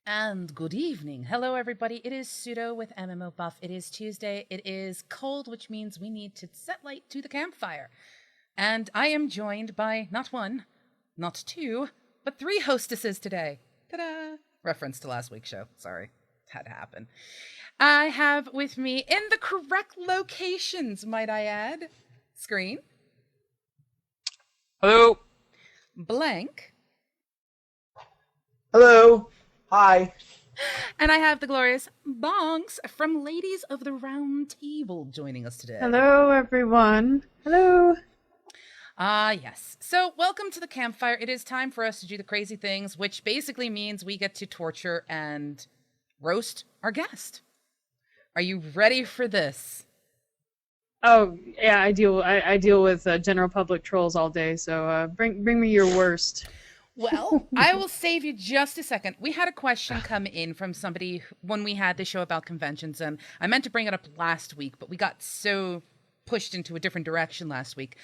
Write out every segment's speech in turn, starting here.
And good evening. Hello, everybody. It is Pseudo with MMOBuff. It is Tuesday. It is cold, which means we need to set light to the campfire. And I am joined by not one, not two, but three hostesses today. Ta-da! Reference to last week's show. Sorry. Had to happen. I have with me, in the correct locations, might I add, Screen. Hello. Blank. Hello. Hi. And I have the glorious Bonks from Ladies of the Round Table joining us today. Hello, everyone. Hello. Yes. So, welcome to the campfire. It is time for us to do the crazy things, which basically means we get to torture and roast our guest. Are you ready for this? Oh yeah, I deal with general public trolls all day. So bring me your worst. Well, I will save you just a second. We had a question come in from somebody when we had the show about conventions, and I meant to bring it up last week, but we got so pushed into a different direction last week.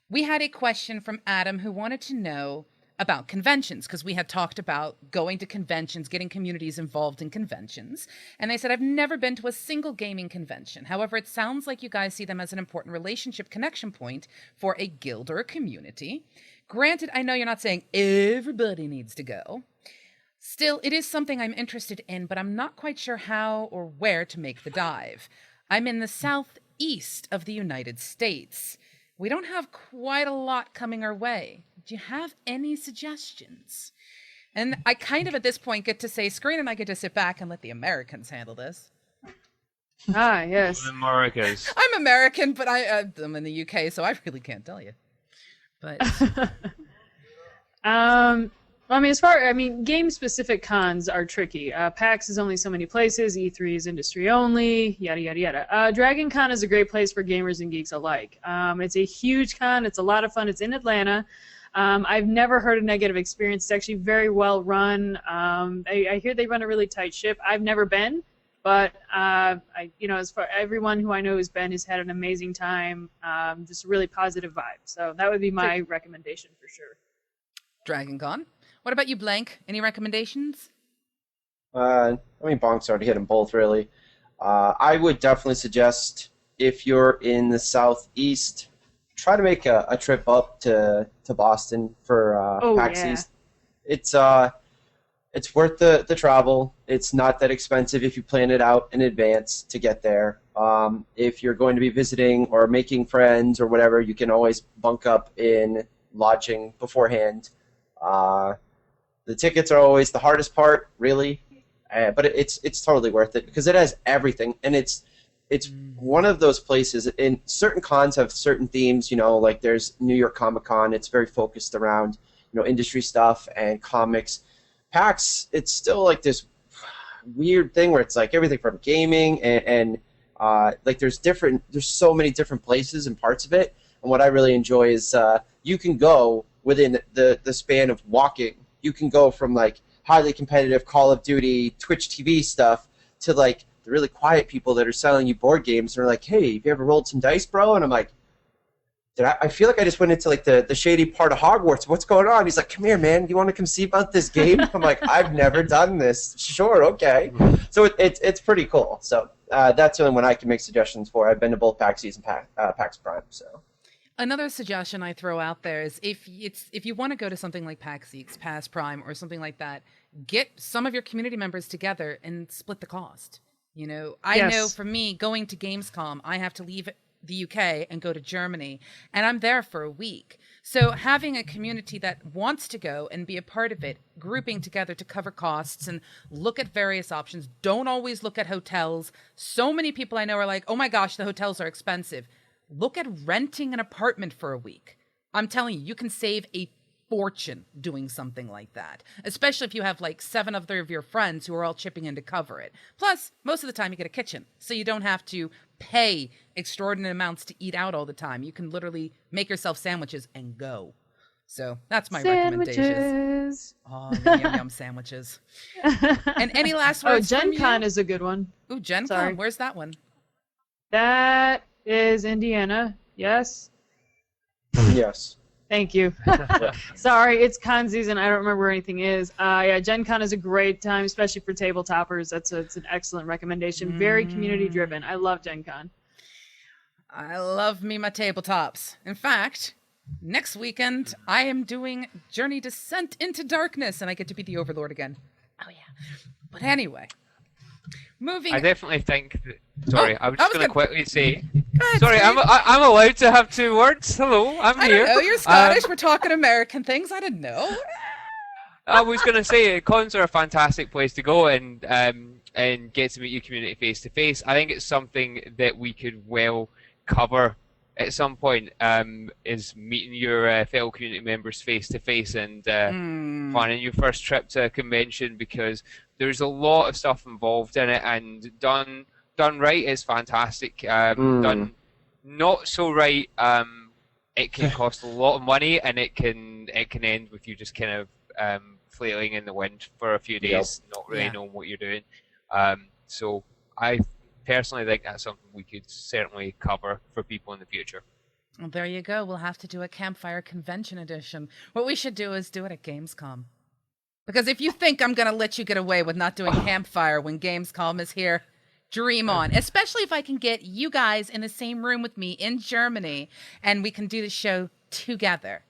We had a question from Adam who wanted to know about conventions, because we had talked about going to conventions, getting communities involved in conventions. And they said, I've never been to a single gaming convention. However, it sounds like you guys see them as an important relationship connection point for a guild or a community. Granted, I know you're not saying everybody needs to go. Still, it is something I'm interested in, but I'm not quite sure how or where to make the dive. I'm in the southeast of the United States. We don't have quite a lot coming our way. Do you have any suggestions? And I kind of, at this point, get to say, Screen and I get to sit back and let the Americans handle this. Ah, yes. Americas. I'm American, but I'm in the UK, so I really can't tell you. But game-specific cons are tricky. PAX is only so many places. E3 is industry only. Yada yada yada. Dragon Con is a great place for gamers and geeks alike. It's a huge con. It's a lot of fun. It's in Atlanta. I've never heard a negative experience. It's actually very well run. I hear they run a really tight ship. I've never been, but as far everyone who I know who's been has had an amazing time. Just a really positive vibe. So that would be my recommendation for sure. Dragon Con. What about you, Blank? Any recommendations? Bonks already hit them both, really. I would definitely suggest, if you're in the southeast, try to make a trip up to Boston for PAX East. It's worth the travel. It's not that expensive if you plan it out in advance to get there. If you're going to be visiting or making friends or whatever, you can always bunk up in lodging beforehand. The tickets are always the hardest part, really, but it's totally worth it because it has everything, and it's one of those places. And certain cons have certain themes, like there's New York Comic Con. It's very focused around industry stuff and comics. PAX, it's still like this weird thing where it's like everything from gaming and like there's so many different places and parts of it. And what I really enjoy is you can go within the span of walking. You can go from like highly competitive Call of Duty, Twitch TV stuff to like the really quiet people that are selling you board games. And they're like, hey, have you ever rolled some dice, bro? And I'm like, I feel like I just went into like the shady part of Hogwarts. What's going on? He's like, come here, man. You want to come see about this game? I'm like, I've never done this. Sure, okay. So it's pretty cool. So that's the only one I can make suggestions for. I've been to both PAX East and PAX Prime. So. Another suggestion I throw out there is if you want to go to something like PAX East, PAX Prime, or something like that, get some of your community members together and split the cost. I know for me, going to Gamescom, I have to leave the UK and go to Germany, and I'm there for a week. So having a community that wants to go and be a part of it, grouping together to cover costs and look at various options. Don't always look at hotels. So many people I know are like, oh my gosh, the hotels are expensive. Look at renting an apartment for a week. I'm telling you, you can save a fortune doing something like that, especially if you have like 7 other of your friends who are all chipping in to cover it. Plus, most of the time you get a kitchen, so you don't have to pay extraordinary amounts to eat out all the time. You can literally make yourself sandwiches and go. So that's my recommendations. Oh, yum sandwiches. And any last words? Gen Con is a good one. Ooh, Gen Con. Where's that one? That is Indiana. Yes. Yes. Thank you. Sorry, it's con season. I don't remember where anything is. Yeah, Gen Con is a great time, especially for tabletoppers. It's an excellent recommendation. Very community driven. I love Gen Con. I love me my tabletops. In fact, next weekend I am doing Journey Descent into Darkness, and I get to be the Overlord again. Oh yeah. But anyway, I definitely think that, sorry, I was just going to quickly say, sorry, I'm allowed to have 2 words. Hello, I'm here. I don't know, you're Scottish, we're talking American things, I didn't know. I was going to say, cons are a fantastic place to go and get to meet your community face to face. I think it's something that we could well cover at some point, is meeting your fellow community members face to face and planning your first trip to a convention, because there's a lot of stuff involved in it, and done right is fantastic. Done not so right, it can cost a lot of money, and it can end with you just kind of flailing in the wind for a few days, not really knowing what you're doing. So I personally think that's something we could certainly cover for people in the future. Well, there you go. We'll have to do a Campfire Convention Edition. What we should do is do it at Gamescom. Because if you think I'm going to let you get away with not doing Campfire when Gamescom is here, dream on. Especially if I can get you guys in the same room with me in Germany, and we can do the show together.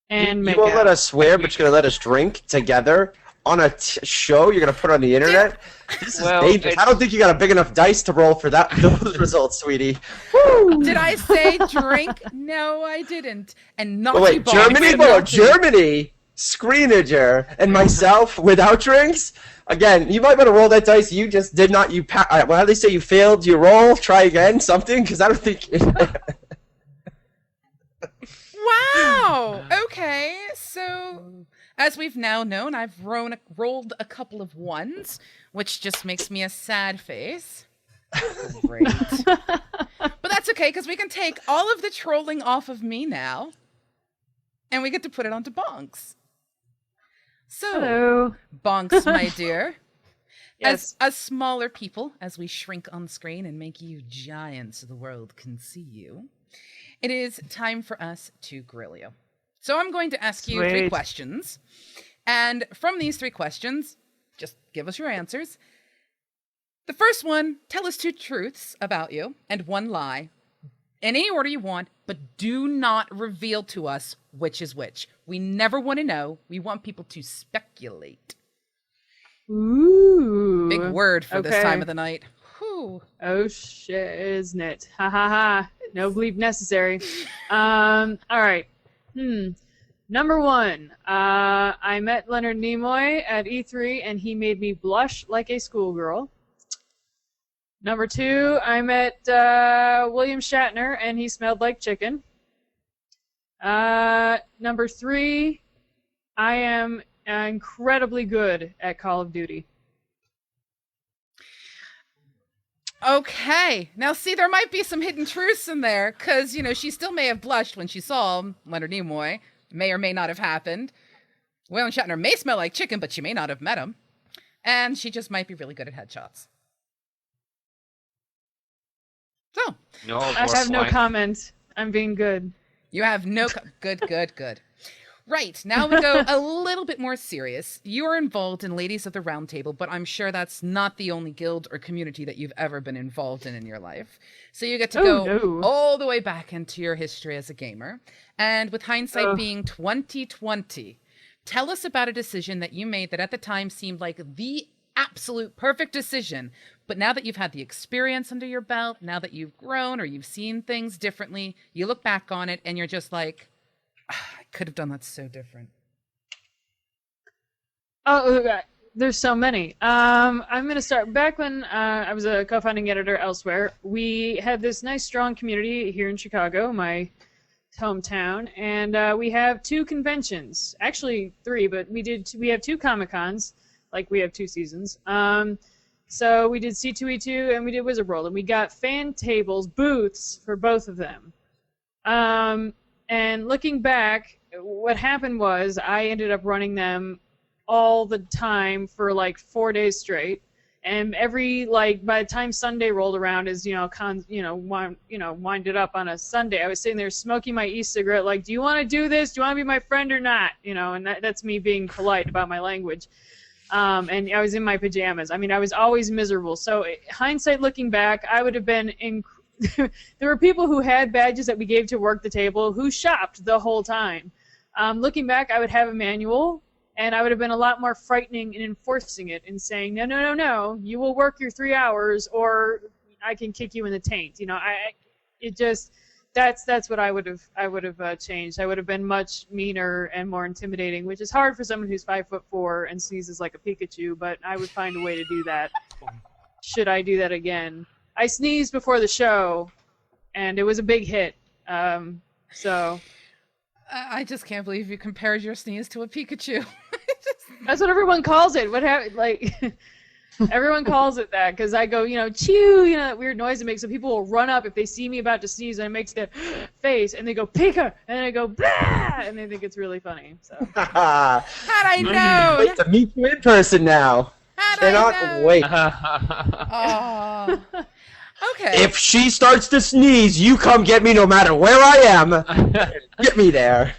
And you won't let us swear, but you're going to let us drink together on a show you're going to put on the internet? This is dangerous. I don't think you got a big enough dice to roll for those results, sweetie. Woo! Did I say drink? No, I didn't. And not wait, Germany? No, Germany, Screenager, and myself without drinks? Again, you might want to roll that dice. You just did not. Well, how do they say you failed? You roll? Try again? Something? Because I don't think... Wow! Okay, so... As we've now known, I've rolled a couple of 1s, which just makes me a sad face. Great. But that's okay, because we can take all of the trolling off of me now, and we get to put it onto Bonks. So, hello. Bonks, my dear, yes. as smaller people, as we shrink on screen and make you giant so the world can see you, it is time for us to grill you. So I'm going to ask you 3 questions, and from these 3 questions, just give us your answers. The first one, tell us 2 truths about you and 1 lie, in any order you want, but do not reveal to us which is which. We never want to know. We want people to speculate. Ooh. Big word for this time of the night. Whew. Oh, shiznit. Ha ha ha. No bleep necessary. All right. Number 1, I met Leonard Nimoy at E3, and he made me blush like a schoolgirl. Number 2, I met William Shatner, and he smelled like chicken. Number 3, I am incredibly good at Call of Duty. Okay. Now, see, there might be some hidden truths in there, because, you know, she still may have blushed when she saw Leonard Nimoy. May or may not have happened. William Shatner may smell like chicken, but she may not have met him. And she just might be really good at headshots. So. No, I have no comment. I'm being good. You have no... Good. Right, now we go a little bit more serious. You are involved in Ladies of the Round Table, but I'm sure that's not the only guild or community that you've ever been involved in your life. So you get to go all the way back into your history as a gamer. And with hindsight being 2020, tell us about a decision that you made that at the time seemed like the absolute perfect decision. But now that you've had the experience under your belt, now that you've grown or you've seen things differently, you look back on it and you're just like, I could have done that so different. Oh, there's so many. I'm going to start. Back when I was a co-founding editor elsewhere, we had this nice, strong community here in Chicago, my hometown, and we have 2 conventions. Actually, 3, but we have 2 Comic-Cons, like we have 2 seasons. So we did C2E2 and we did Wizard World, and we got fan tables, booths for both of them. And looking back, what happened was I ended up running them all the time for like 4 days straight. And every by the time Sunday rolled around, as winded up on a Sunday, I was sitting there smoking my e-cigarette, like, do you want to do this? Do you want to be my friend or not? And that's me being polite about my language. And I was in my pajamas. I mean, I was always miserable. So hindsight, looking back, I would have been there were people who had badges that we gave to work the table who shopped the whole time. Looking back, I would have a manual. And I would have been a lot more frightening in enforcing it and saying, no, you will work your 3 hours or I can kick you in the taint. That's what I would have changed. I would have been much meaner and more intimidating, which is hard for someone who's 5'4" and sneezes like a Pikachu, but I would find a way to do that. Should I do that again? I sneezed before the show, and it was a big hit. So... I just can't believe you compared your sneeze to a Pikachu. That's what everyone calls it. Everyone calls it that because I go, chew, that weird noise it makes. So people will run up if they see me about to sneeze and it makes the face, and they go Pika, and I go blah, and they think it's really funny. So. How'd I know? Wait to meet you in person now. Cannot wait. Oh. Okay. If she starts to sneeze, you come get me no matter where I am. Get me there.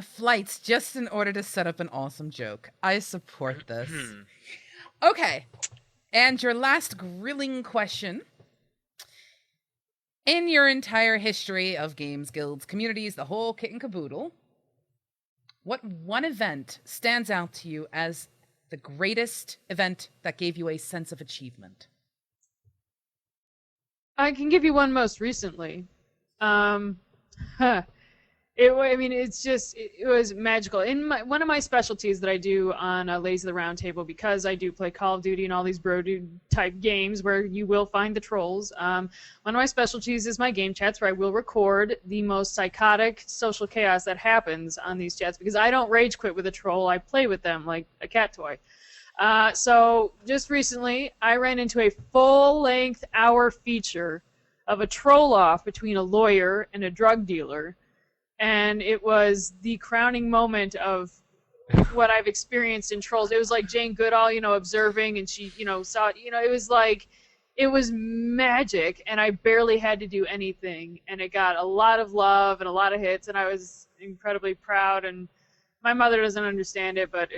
Flights just in order to set up an awesome joke. I support this. Okay. And your last grilling question. In your entire history of games, guilds, communities, the whole kit and caboodle, what one event stands out to you as the greatest event that gave you a sense of achievement? I can give you one most recently. It was magical. In one of my specialties that I do on Lazy the Round Table, because I do play Call of Duty and all these bro dude type games where you will find the trolls. One of my specialties is my game chats, where I will record the most psychotic social chaos that happens on these chats, because I don't rage quit with a troll. I play with them like a cat toy. So just recently, I ran into a full-length hour feature of a troll-off between a lawyer and a drug dealer, and it was the crowning moment of what I've experienced in trolls. It was like Jane Goodall, observing, and she, saw it. It was like, it was magic, and I barely had to do anything, and it got a lot of love and a lot of hits, and I was incredibly proud. And my mother doesn't understand it, but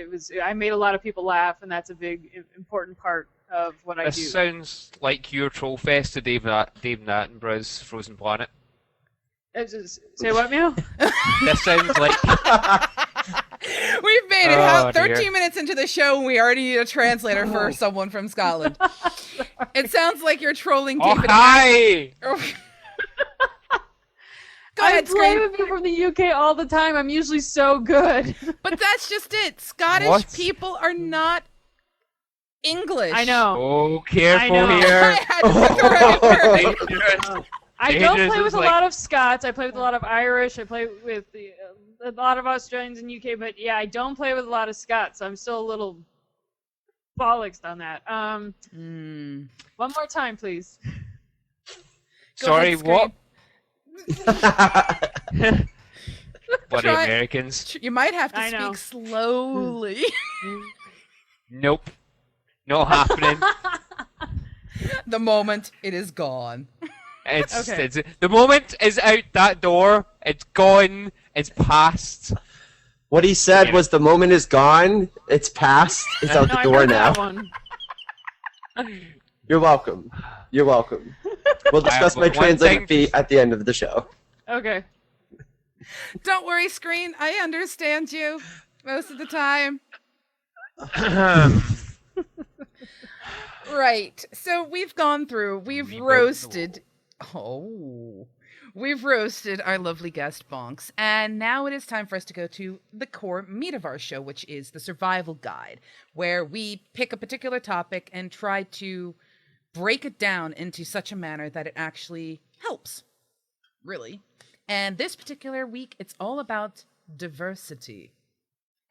I made a lot of people laugh, and that's a big, important part of what I do. This sounds like your troll fest to Dave Attenborough's Frozen Planet. Say what, Meow? This sounds like... We've made it 13 minutes into the show, and we already need a translator for someone from Scotland. It sounds like you're trolling David. Hi! Go ahead, I play with people from the UK all the time. I'm usually so good. But that's just it. Scottish people are not English. I know. Oh, careful I here. I had to put the right word. I don't play with a lot of Scots. I play with a lot of Irish. I play with a lot of Australians in UK. But yeah, I don't play with a lot of Scots. So I'm still a little bollocks on that. One more time, please. Sorry, ahead, what? Bloody Try- Americans. You might have to I know. speak slowly. Nope. Not happening. The moment it is gone. It's the moment is out that door. It's gone. It's past. What he said was the moment is gone. It's past. It's out the door now. You're welcome. You're welcome. We'll discuss my translating fee at the end of the show. Okay. Don't worry, Screen. I understand you most of the time. Right. So we've gone through. We've roasted our lovely guest, Bonks. And now it is time for us to go to the core meat of our show, which is the survival guide, where we pick a particular topic and try to break it down into such a manner that it actually helps, really. And this particular week, it's all about diversity.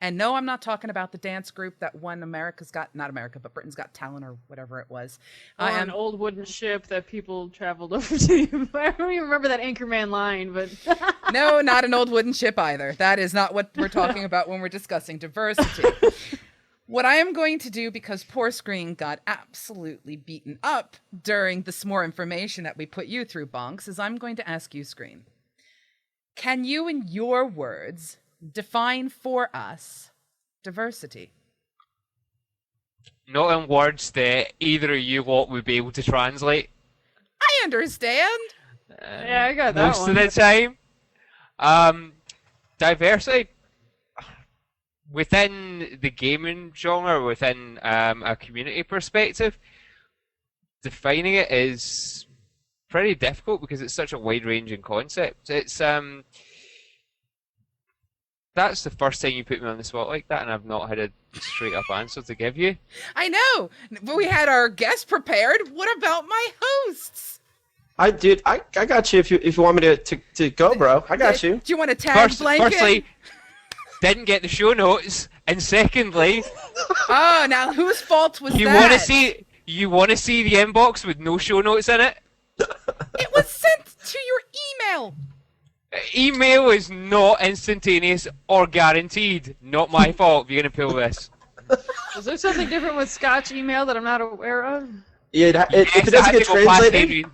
And no, I'm not talking about the dance group that won Britain's Got Talent or whatever it was. Or an old wooden ship that people traveled over to. I don't even remember that Anchorman line, but... No, not an old wooden ship either. That is not what we're talking about when we're discussing diversity. What I am going to do, because poor Screen got absolutely beaten up during this more information that we put you through, Bonks, is I'm going to ask you, Screen. Can you, in your words, define for us diversity? Not in words that either of you lot would be able to translate. I understand. Yeah, I got that most one. of the time. Diversity within the gaming genre, within a community perspective, defining it is pretty difficult because it's such a wide-ranging concept. It's that's the first time you put me on the spot like that, and I've not had a straight-up answer to give you. I know, but we had our guests prepared. What about my hosts? I got you. If you want me to go, bro, I got you. Do you want to tag Blanket? Firstly, didn't get the show notes, and secondly, oh, now whose fault was you that? You want to see the inbox with no show notes in it? It was sent to your email. Email is not instantaneous or guaranteed. Not my fault if you're gonna pull this. Is there something different with Scotch email that I'm not aware of? Yeah, if it doesn't get translated.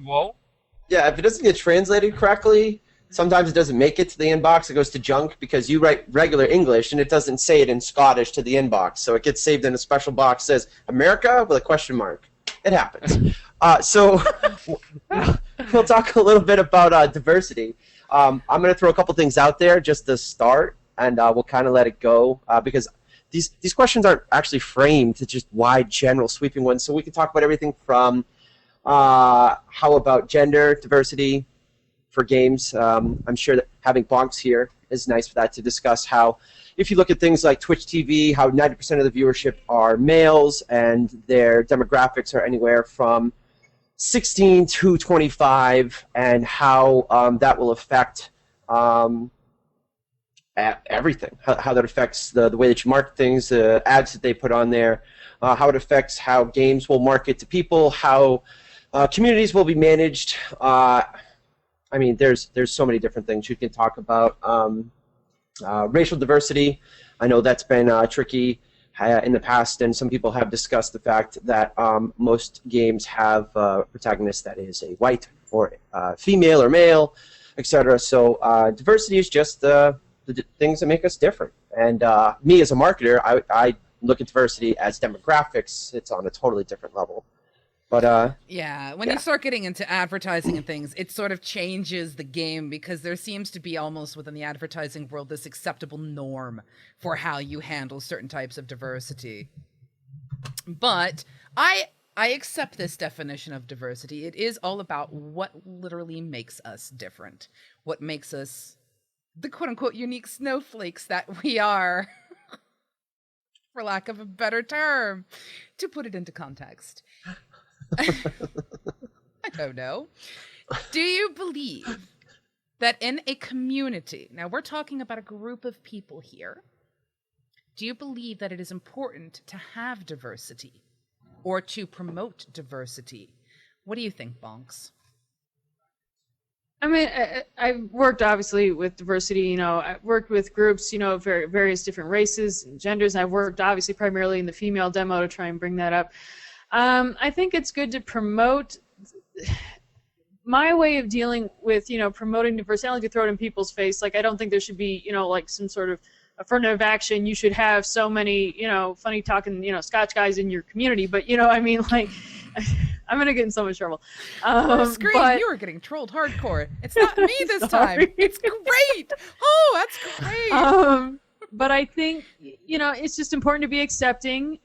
Yeah, if it doesn't get translated correctly, sometimes it doesn't make it to the inbox. It goes to junk because you write regular English and it doesn't say it in Scottish to the inbox. So it gets saved in a special box that says America with a question mark. It happens. So we'll talk a little bit about diversity. I'm going to throw a couple things out there just to start, and we'll kind of let it go because these questions aren't actually framed to just wide, general, sweeping ones. So we can talk about everything from how about gender diversity for games. I'm sure that having Bonks here is nice for that to discuss how, if you look at things like Twitch TV, how 90% of the viewership are males and their demographics are anywhere from 16 to 25, and how that will affect everything. How that affects the way that you market things, the ads that they put on there, how it affects how games will market to people, how communities will be managed. I mean, there's so many different things you can talk about. Racial diversity, I know that's been tricky in the past, and some people have discussed the fact that most games have a protagonist that is a white or female or male, etc. So diversity is just the things that make us different. And me as a marketer, I look at diversity as demographics. It's on a totally different level. But yeah, when you start getting into advertising and things, it sort of changes the game because there seems to be almost within the advertising world this acceptable norm for how you handle certain types of diversity. But I accept this definition of diversity. It is all about what literally makes us different, what makes us the quote-unquote unique snowflakes that we are, for lack of a better term, to put it into context. I don't know. Do you believe that in a community, now we're talking about a group of people here, do you believe that it is important to have diversity or to promote diversity? What do you think, Bonks? I mean, I've worked obviously with diversity. You know, I've worked with groups, you know, of various different races and genders. I've worked obviously primarily in the female demo to try and bring that up. I think it's good to promote. My way of dealing with, you know, promoting diversity, I don't like to throw it in people's face. Like, I don't think there should be, you know, like some sort of affirmative action. You should have so many, you know, funny talking, you know, Scotch guys in your community. But, you know, I mean, like, I'm going to get in so much trouble. Screen, you were getting trolled hardcore. It's not me this time. It's great. Oh, that's great. But I think, you know, it's just important to be accepting.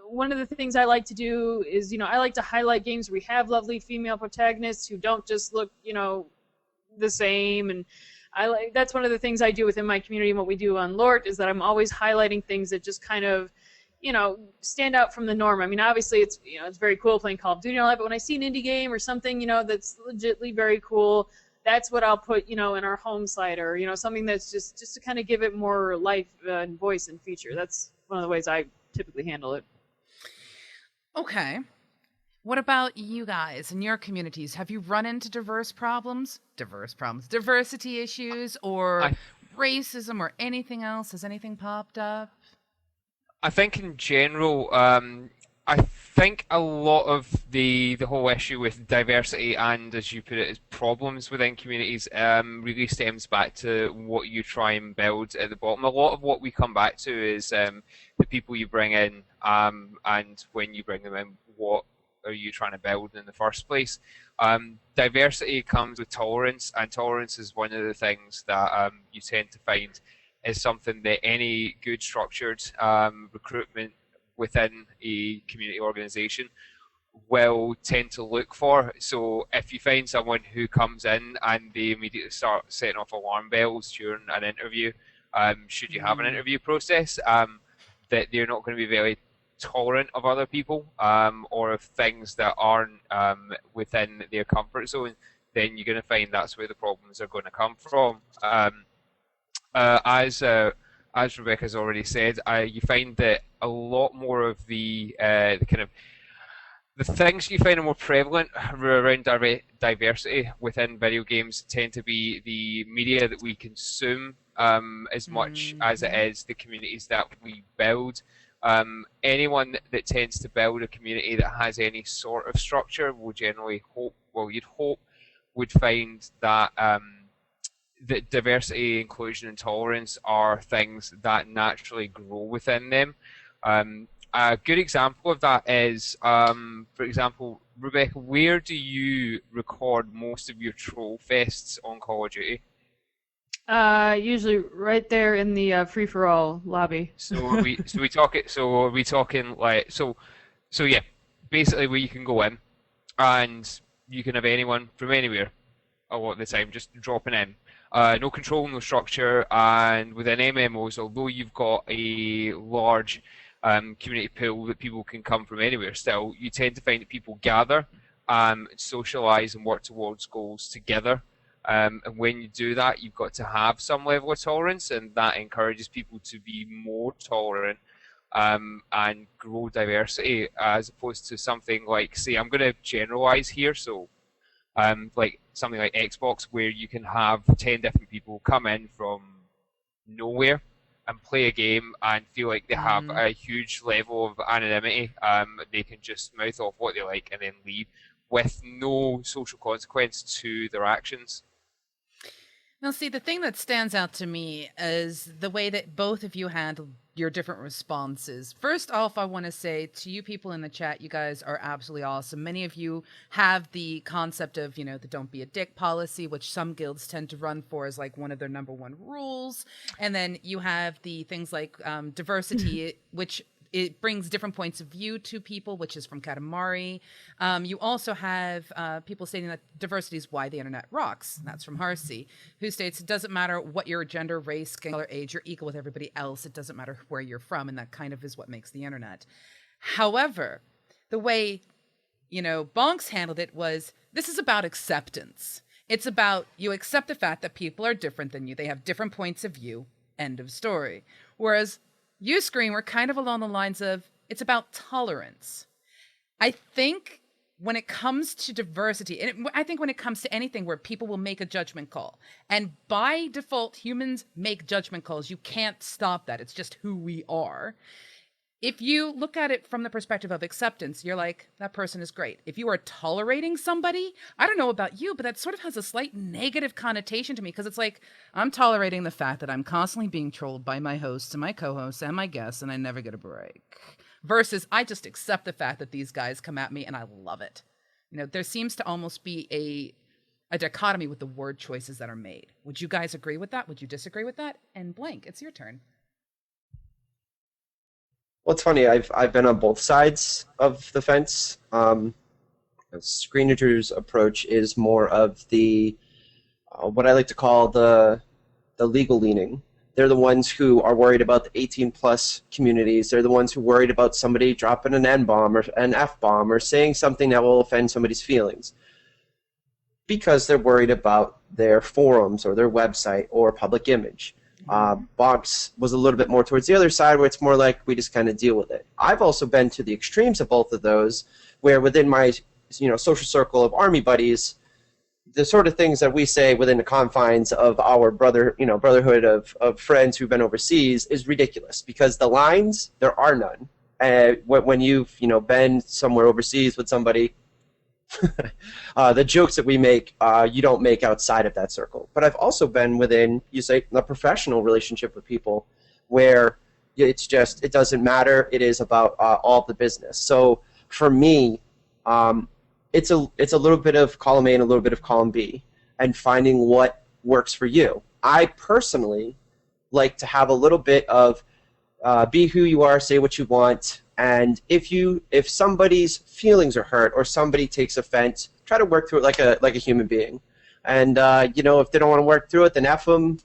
One of the things I like to do is, you know, I like to highlight games where we have lovely female protagonists who don't just look, you know, the same. And that's one of the things I do within my community, and what we do on Lort is that I'm always highlighting things that just kind of, you know, stand out from the norm. I mean, obviously it's, you know, it's very cool playing Call of Duty and all that, but when I see an indie game or something, you know, that's legitimately very cool, that's what I'll put, you know, in our home site, or, you know, something that's just to kind of give it more life and voice and feature. That's one of the ways I typically handle it. Okay. What about you guys in your communities? Have you run into diversity issues, or racism, or anything else? Has anything popped up? I think in general, I think a lot of the whole issue with diversity and, as you put it, as problems within communities really stems back to what you try and build at the bottom. A lot of what we come back to is the people you bring in, and when you bring them in, what are you trying to build in the first place? Diversity comes with tolerance, and tolerance is one of the things that you tend to find is something that any good structured recruitment within a community organization will tend to look for. So if you find someone who comes in and they immediately start setting off alarm bells during an interview, should you have an interview process, that they're not going to be very tolerant of other people, or of things that aren't within their comfort zone, then you're going to find that's where the problems are going to come from. As Rebecca's already said, you find that a lot more of the kind of the things you find are more prevalent around diversity within video games tend to be the media that we consume, as much as it is the communities that we build. Anyone that tends to build a community that has any sort of structure will generally you'd hope, would find that that diversity, inclusion, and tolerance are things that naturally grow within them. A good example of that is, for example, Rebecca, where do you record most of your troll fests on Call of Duty? Usually right there in the free-for-all lobby. So are we talking like so yeah, basically where you can go in and you can have anyone from anywhere a lot of the time just dropping in. No control, no structure, and within MMOs, although you've got a large community pool that people can come from anywhere, still you tend to find that people gather, socialise and work towards goals together. And when you do that, you've got to have some level of tolerance, and that encourages people to be more tolerant and grow diversity, as opposed to something like, say, I'm going to generalise here, so like something like Xbox, where you can have 10 different people come in from nowhere and play a game and feel like they have a huge level of anonymity. They can just mouth off what they like and then leave with no social consequence to their actions. Now, see, the thing that stands out to me is the way that both of you handled your different responses. First off, I want to say to you people in the chat, you guys are absolutely awesome. Many of you have the concept of, the don't be a dick policy, which some guilds tend to run for as like one of their #1 rules. And then you have the things like diversity, which it brings different points of view to people, which is from Katamari. You also have people stating that diversity is why the internet rocks. And that's from Harsey, who states it doesn't matter what your gender, race, skin color, age, you're equal with everybody else. It doesn't matter where you're from, and that kind of is what makes the internet. However, the way, Bonks handled it was, this is about acceptance. It's about you accept the fact that people are different than you. They have different points of view, end of story. Whereas you, Screen, were kind of along the lines of, it's about tolerance. I think when it comes to diversity, and I think when it comes to anything where people will make a judgment call, and by default, humans make judgment calls. You can't stop that. It's just who we are. If you look at it from the perspective of acceptance, you're like, that person is great. If you are tolerating somebody, I don't know about you, but that sort of has a slight negative connotation to me, because it's like, I'm tolerating the fact that I'm constantly being trolled by my hosts and my co-hosts and my guests, and I never get a break. Versus, I just accept the fact that these guys come at me and I love it. There seems to almost be a dichotomy with the word choices that are made. Would you guys agree with that? Would you disagree with that? And Blank, it's your turn. Well, it's funny. I've been on both sides of the fence. Screenager's approach is more of the what I like to call the legal leaning. They're the ones who are worried about the 18+ communities. They're the ones who are worried about somebody dropping an N-bomb or an F-bomb or saying something that will offend somebody's feelings, because they're worried about their forums or their website or public image. Bonks was a little bit more towards the other side, where it's more like we just kind of deal with it. I've also been to the extremes of both of those, where within my social circle of army buddies, the sort of things that we say within the confines of our brotherhood of friends who've been overseas is ridiculous, because the lines, there are none. When you've been somewhere overseas with somebody, the jokes that we make, you don't make outside of that circle. But I've also been within, you say, a professional relationship with people where it's just, it doesn't matter. It is about all the business. So for me, it's a little bit of column A and a little bit of column B, and finding what works for you. I personally like to have a little bit of be who you are, say what you want, and if somebody's feelings are hurt or somebody takes offense, try to work through it like a human being. And if they don't want to work through it, then F them.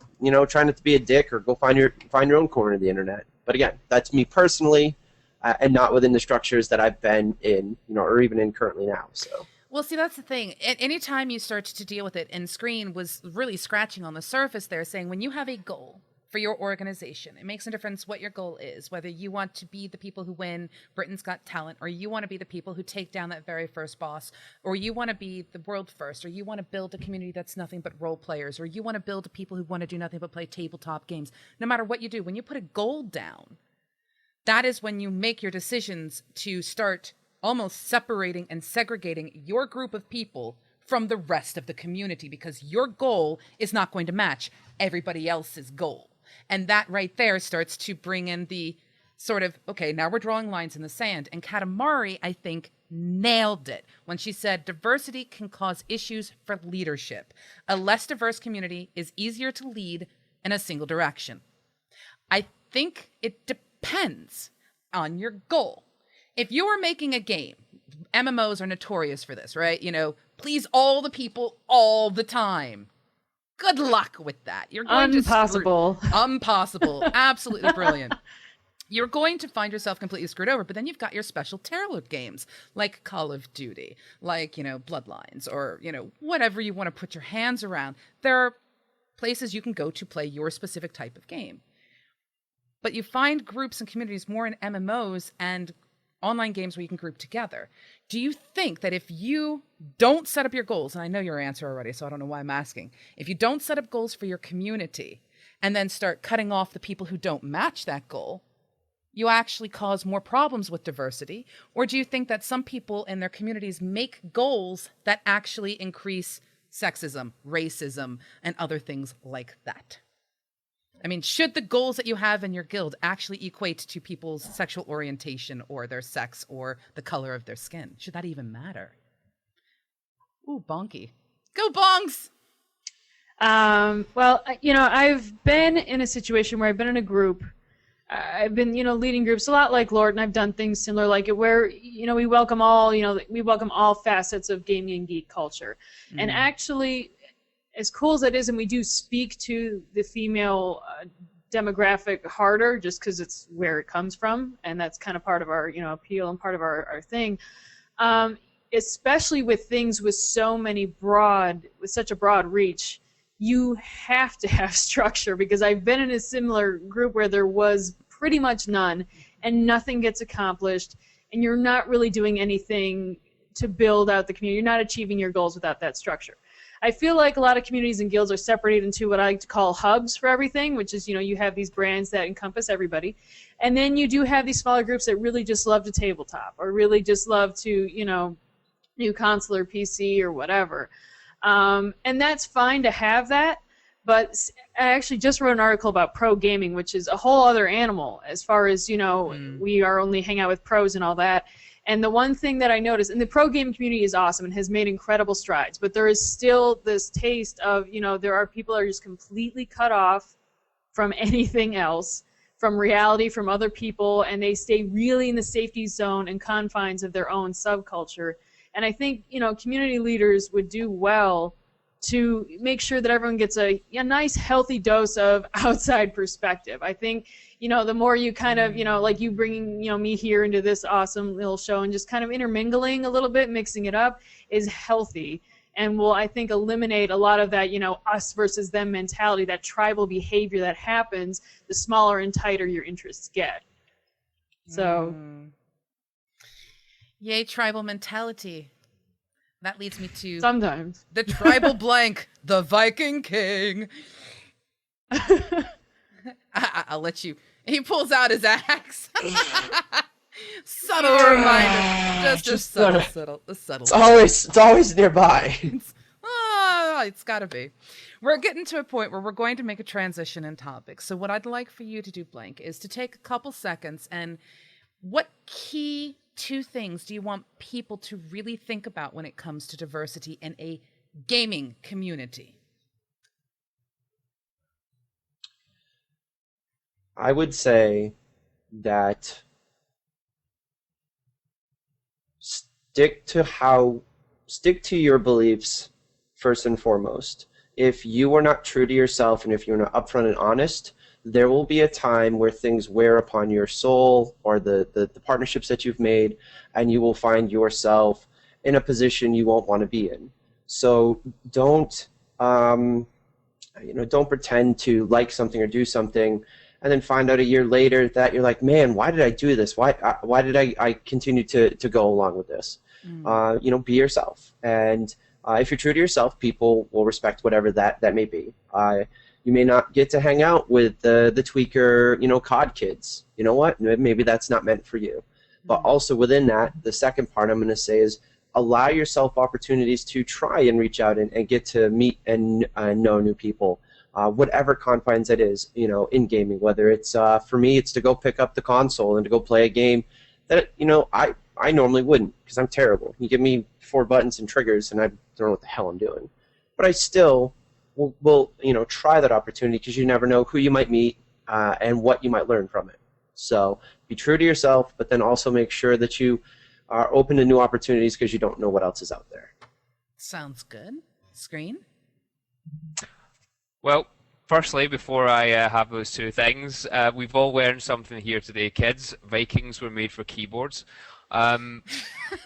Try not to be a dick, or go find your own corner of the internet. But again, that's me personally, and not within the structures that I've been in, or even in currently now. So. Well, see, that's the thing. Anytime you start to deal with it, and Screen was really scratching on the surface there, saying when you have a goal for your organization, it makes a difference what your goal is, whether you want to be the people who win Britain's Got Talent, or you want to be the people who take down that very first boss, or you want to be the world first, or you want to build a community that's nothing but role players, or you want to build people who want to do nothing but play tabletop games. No matter what you do, when you put a goal down, that is when you make your decisions to start almost separating and segregating your group of people from the rest of the community, because your goal is not going to match everybody else's goal. And that right there starts to bring in the sort of, okay, now we're drawing lines in the sand. And Katamari, I think, nailed it when she said diversity can cause issues for leadership. A less diverse community is easier to lead in a single direction. I think it depends on your goal. If you are making a game, MMOs are notorious for this, right? Please all the people all the time. Good luck with that. You're going Impossible. Impossible. Absolutely brilliant. You're going to find yourself completely screwed over. But then you've got your special tailored games like Call of Duty, like, Bloodlines, or, whatever you want to put your hands around. There are places you can go to play your specific type of game. But you find groups and communities more in MMOs and online games where you can group together. Do you think that if you don't set up your goals, and I know your answer already, so I don't know why I'm asking, if you don't set up goals for your community and then start cutting off the people who don't match that goal, you actually cause more problems with diversity? Or do you think that some people in their communities make goals that actually increase sexism, racism, and other things like that? I mean, should the goals that you have in your guild actually equate to people's sexual orientation or their sex or the color of their skin? Should that even matter? Ooh, bonky. Go Bonks! Well, I've been in a situation where I've been in a group. I've been, leading groups a lot like Lord, and I've done things similar like it where, we welcome all facets of gaming and geek culture. Mm. And actually, as cool as that is, and we do speak to the female demographic harder just because it's where it comes from, and that's kind of part of our appeal and part of our thing, especially with things with such a broad reach, you have to have structure, because I've been in a similar group where there was pretty much none and nothing gets accomplished, and you're not really doing anything to build out the community. You're not achieving your goals without that structure. I feel like a lot of communities and guilds are separated into what I like to call hubs for everything, which is, you have these brands that encompass everybody. And then you do have these smaller groups that really just love to tabletop, or really just love to, new console or PC or whatever. And that's fine to have that, but I actually just wrote an article about pro gaming, which is a whole other animal as far as, we are only hang out with pros and all that. And the one thing that I noticed, and the pro gaming community is awesome and has made incredible strides, but there is still this taste of, there are people that are just completely cut off from anything else, from reality, from other people, and they stay really in the safety zone and confines of their own subculture. And I think, community leaders would do well to make sure that everyone gets a nice, healthy dose of outside perspective. I think, the more you kind of, like you bringing, me here into this awesome little show and just kind of intermingling a little bit, mixing it up, is healthy, and will, I think, eliminate a lot of that, us versus them mentality, that tribal behavior that happens the smaller and tighter your interests get. So. Yay, tribal mentality. That leads me to Sometimes. the tribal blank, the Viking King. I'll let you. He pulls out his axe. Subtle reminder. Just a subtle. It's always nearby. It's gotta be. We're getting to a point where we're going to make a transition in topics. So what I'd like for you to do, Blank, is to take a couple seconds and what key 2 things do you want people to really think about when it comes to diversity in a gaming community? I would say that stick to your beliefs first and foremost. If you are not true to yourself and if you're not upfront and honest, there will be a time where things wear upon your soul or the partnerships that you've made, and you will find yourself in a position you won't want to be in. So don't don't pretend to like something or do something and then find out a year later that you're like, man, why did I do this? Why did I continue to go along with this? Be yourself. And if you're true to yourself, people will respect whatever that may be. You may not get to hang out with the tweaker, COD kids. You know what? Maybe that's not meant for you. But also within that, the second part I'm going to say is allow yourself opportunities to try and reach out and get to meet and know new people. Whatever confines it is, in gaming, whether it's, for me, it's to go pick up the console and to go play a game that, I normally wouldn't because I'm terrible. You give me 4 buttons and triggers and I don't know what the hell I'm doing. But I still will try that opportunity because you never know who you might meet and what you might learn from it. So be true to yourself, but then also make sure that you are open to new opportunities because you don't know what else is out there. Sounds good. Screen? Well, firstly, before I have those 2 things, we've all learned something here today, kids. Vikings were made for keyboards. Other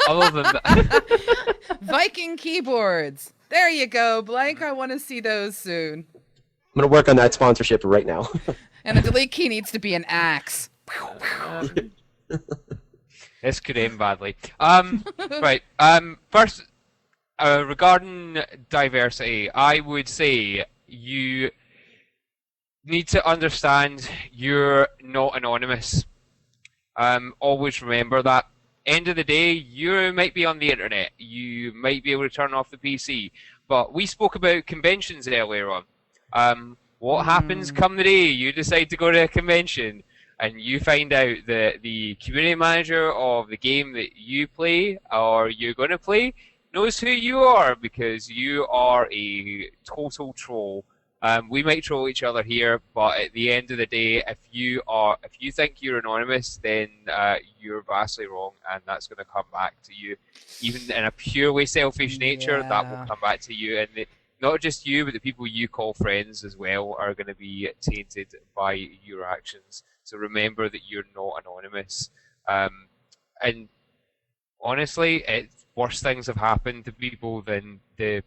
than that... Viking keyboards. There you go, Blank. I want to see those soon. I'm going to work on that sponsorship right now. And the delete key needs to be an axe. This could end badly. Right. First, regarding diversity, I would say you need to understand you're not anonymous. Always remember that. End of the day, you might be on the internet. You might be able to turn off the PC. But we spoke about conventions earlier on. What happens come the day you decide to go to a convention and you find out that the community manager of the game that you play or you're going to play knows who you are because you are a total troll. We might troll each other here, but at the end of the day, if you think you're anonymous, then you're vastly wrong, and that's going to come back to you. Even in a purely selfish nature, that will come back to you, and not just you, but the people you call friends as well are going to be tainted by your actions. So remember that you're not anonymous. And honestly, worse things have happened to people than they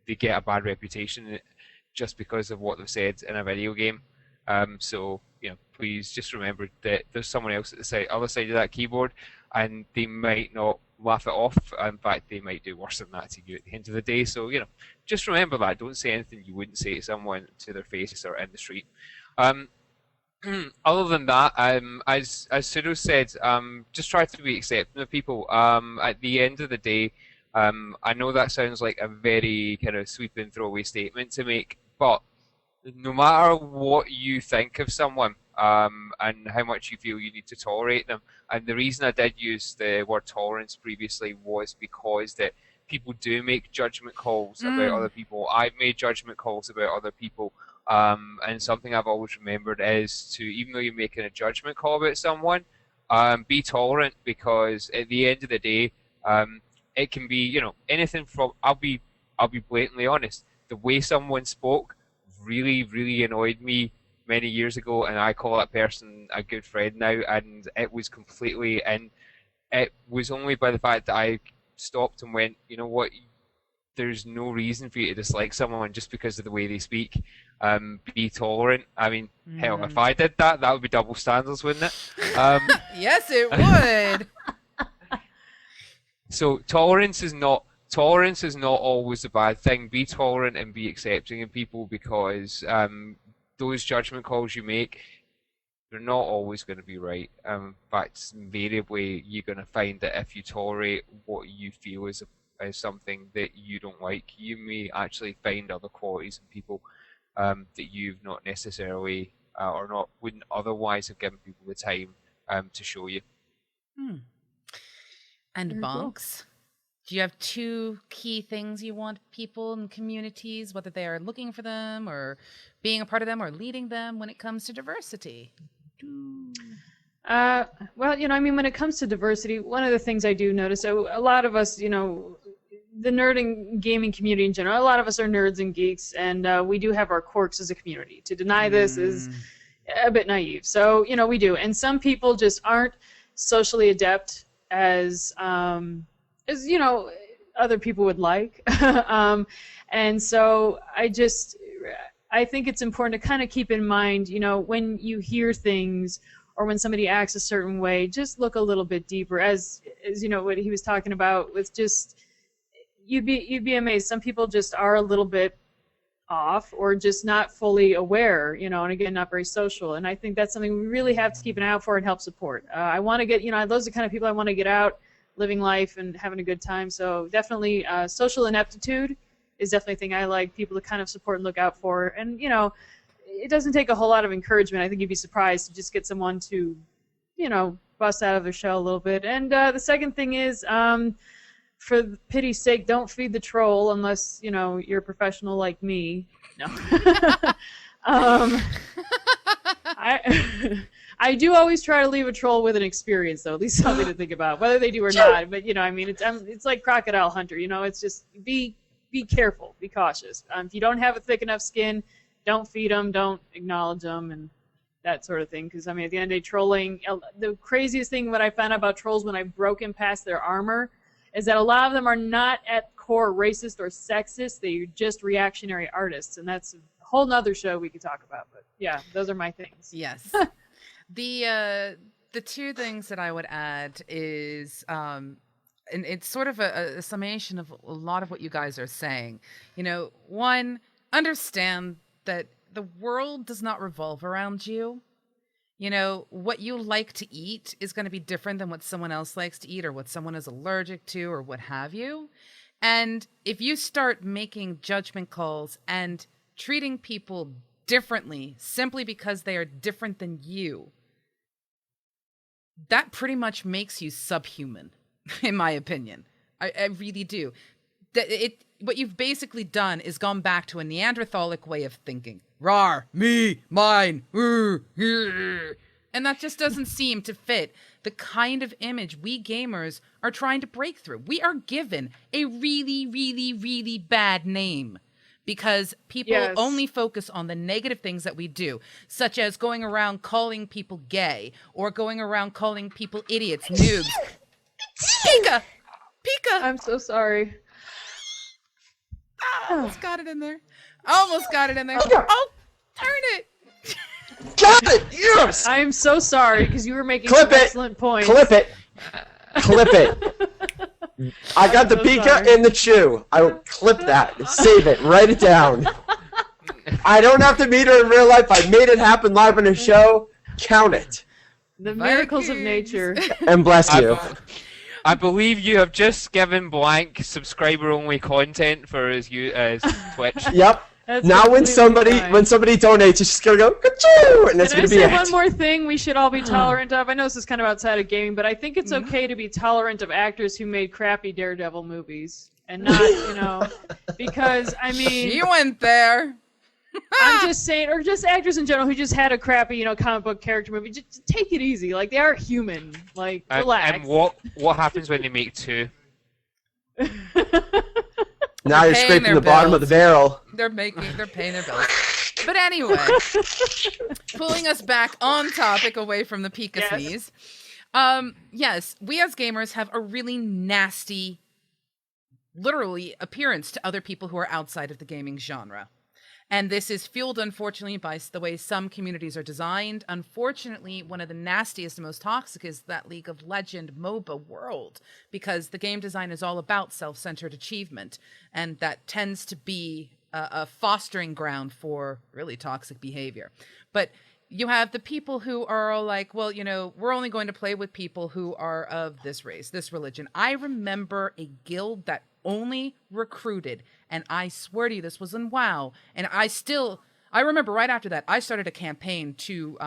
get a bad reputation just because of what they've said in a video game. So, please just remember that there's someone else at the other side of that keyboard, and they might not laugh it off. In fact, they might do worse than that to you at the end of the day. So, just remember that. Don't say anything you wouldn't say to someone to their face or in the street. Other than that, as Pseudo said, just try to be accepting of people. At the end of the day, I know that sounds like a very kind of sweeping throwaway statement to make, but no matter what you think of someone and how much you feel you need to tolerate them, and the reason I did use the word tolerance previously was because that people do make judgment calls about other people. I've made judgment calls about other people, and something I've always remembered is to, even though you're making a judgment call about someone, be tolerant, because at the end of the day, it can be, anything from, I'll be blatantly honest, the way someone spoke really, really annoyed me many years ago, and I call that person a good friend now, and it was completely, and it was only by the fact that I stopped and went, you know what, there's no reason for you to dislike someone just because of the way they speak. Be tolerant. I mean, hell, if I did that, that would be double standards, wouldn't it? Yes, it would. So tolerance is not tolerance is not always a bad thing. Be tolerant and be accepting of people, because those judgment calls you make, they're not always going to be right. In fact, invariably, you're going to find that if you tolerate what you feel is something that you don't like, you may actually find other qualities in people that you've not necessarily or wouldn't otherwise have given people the time to show you. And Bonks, do you have 2 key things you want people in communities, whether they are looking for them or being a part of them or leading them, when it comes to diversity? Well, when it comes to diversity, one of the things I do notice, so a lot of us, the nerd and gaming community in general, a lot of us are nerds and geeks, and we do have our quirks as a community. To deny this is a bit naive. So, we do. And some people just aren't socially adept as other people would like. And so I think it's important to kind of keep in mind, when you hear things or when somebody acts a certain way, just look a little bit deeper. As what he was talking about with just, you'd be amazed. Some people just are a little bit off or just not fully aware, and again, not very social. And I think that's something we really have to keep an eye out for and help support. I want to get, those are the kind of people I want to get out, living life and having a good time. So definitely social ineptitude is definitely a thing I like people to kind of support and look out for. And, it doesn't take a whole lot of encouragement. I think you'd be surprised to just get someone to, bust out of their shell a little bit. And the second thing is, for pity's sake, don't feed the troll unless, you're a professional like me. No. I do always try to leave a troll with an experience, though, at least something to think about, whether they do or not. But, it's like Crocodile Hunter, it's just be careful, be cautious. If you don't have a thick enough skin, don't feed them, don't acknowledge them, and that sort of thing. Because, at the end of the day, trolling, the craziest thing that I found out about trolls when I've broken past their armor is that a lot of them are not at core racist or sexist. They're just reactionary artists, and that's a whole nother show we could talk about. But, yeah, those are my things. Yes. The 2 things that I would add is, and it's sort of a summation of a lot of what you guys are saying. One, understand that the world does not revolve around you. What you like to eat is going to be different than what someone else likes to eat or what someone is allergic to or what have you. And if you start making judgment calls and treating people differently simply because they are different than you, that pretty much makes you subhuman, in my opinion. I really do. What you've basically done is gone back to a Neanderthalic way of thinking. Rawr, me, mine, and that just doesn't seem to fit the kind of image we gamers are trying to break through. We are given a really, really, really bad name because people only focus on the negative things that we do, such as going around calling people gay or going around calling people idiots, noobs. Pika! I'm so sorry. Almost got it in there. Oh, turn it. Got it! Yes! I am so sorry because you were making excellent points. Clip it! I got the Pika and the Chew. I will clip that. Save it. Write it down. I don't have to meet her in real life. I made it happen live on a show. Count it. The miracles of nature. And bless you. I believe you have just given Blank subscriber-only content for his Twitch. Yep. That's now when somebody donates, it's just gonna go ka-choo, and that's gonna be it. Can I say one more thing we should all be tolerant of? I know this is kind of outside of gaming, but I think it's okay to be tolerant of actors who made crappy Daredevil movies and not, because she went there. I'm just saying, or just actors in general who just had a crappy, comic book character movie. Just take it easy. Like, they are human. Like, relax. And what happens when they make 2? Now you're scraping the bottom of the barrel. They're paying their bills. But anyway, pulling us back on topic away from the Pika sneeze. Yes, we as gamers have a really nasty, literally, appearance to other people who are outside of the gaming genre. And this is fueled, unfortunately, by the way some communities are designed. Unfortunately, one of the nastiest and most toxic is that League of Legends MOBA world, because the game design is all about self-centered achievement, and that tends to be a fostering ground for really toxic behavior. But you have the people who are all like, well, we're only going to play with people who are of this race, this religion. I remember a guild that only recruited, and I swear to you, this was in WoW, and I remember right after that, I started a campaign to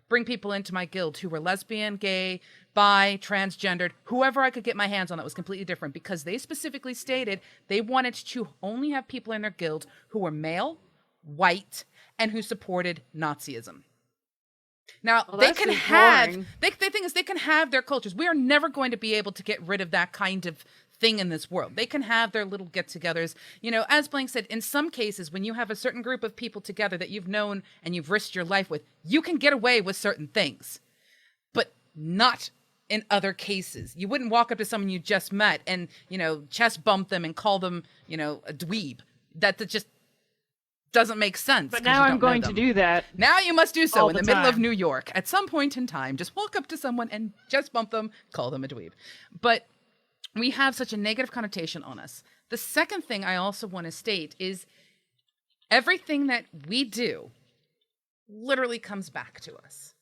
bring people into my guild who were lesbian, gay, bi, transgendered, whoever I could get my hands on that was completely different, because they specifically stated they wanted to only have people in their guild who were male, white, and who supported Nazism. Now, they can have, the thing is, they can have their cultures. We are never going to be able to get rid of that kind of thing in this world. They can have their little get-togethers. As Blank said, in some cases, when you have a certain group of people together that you've known and you've risked your life with, you can get away with certain things, but not in other cases. You wouldn't walk up to someone you just met and, chest bump them and call them, a dweeb. That just doesn't make sense. But now I'm going to do that. Now you must do so in the middle of time. New York. At some point in time, just walk up to someone and just bump them, call them a dweeb. But we have such a negative connotation on us. The second thing I also want to state is everything that we do literally comes back to us.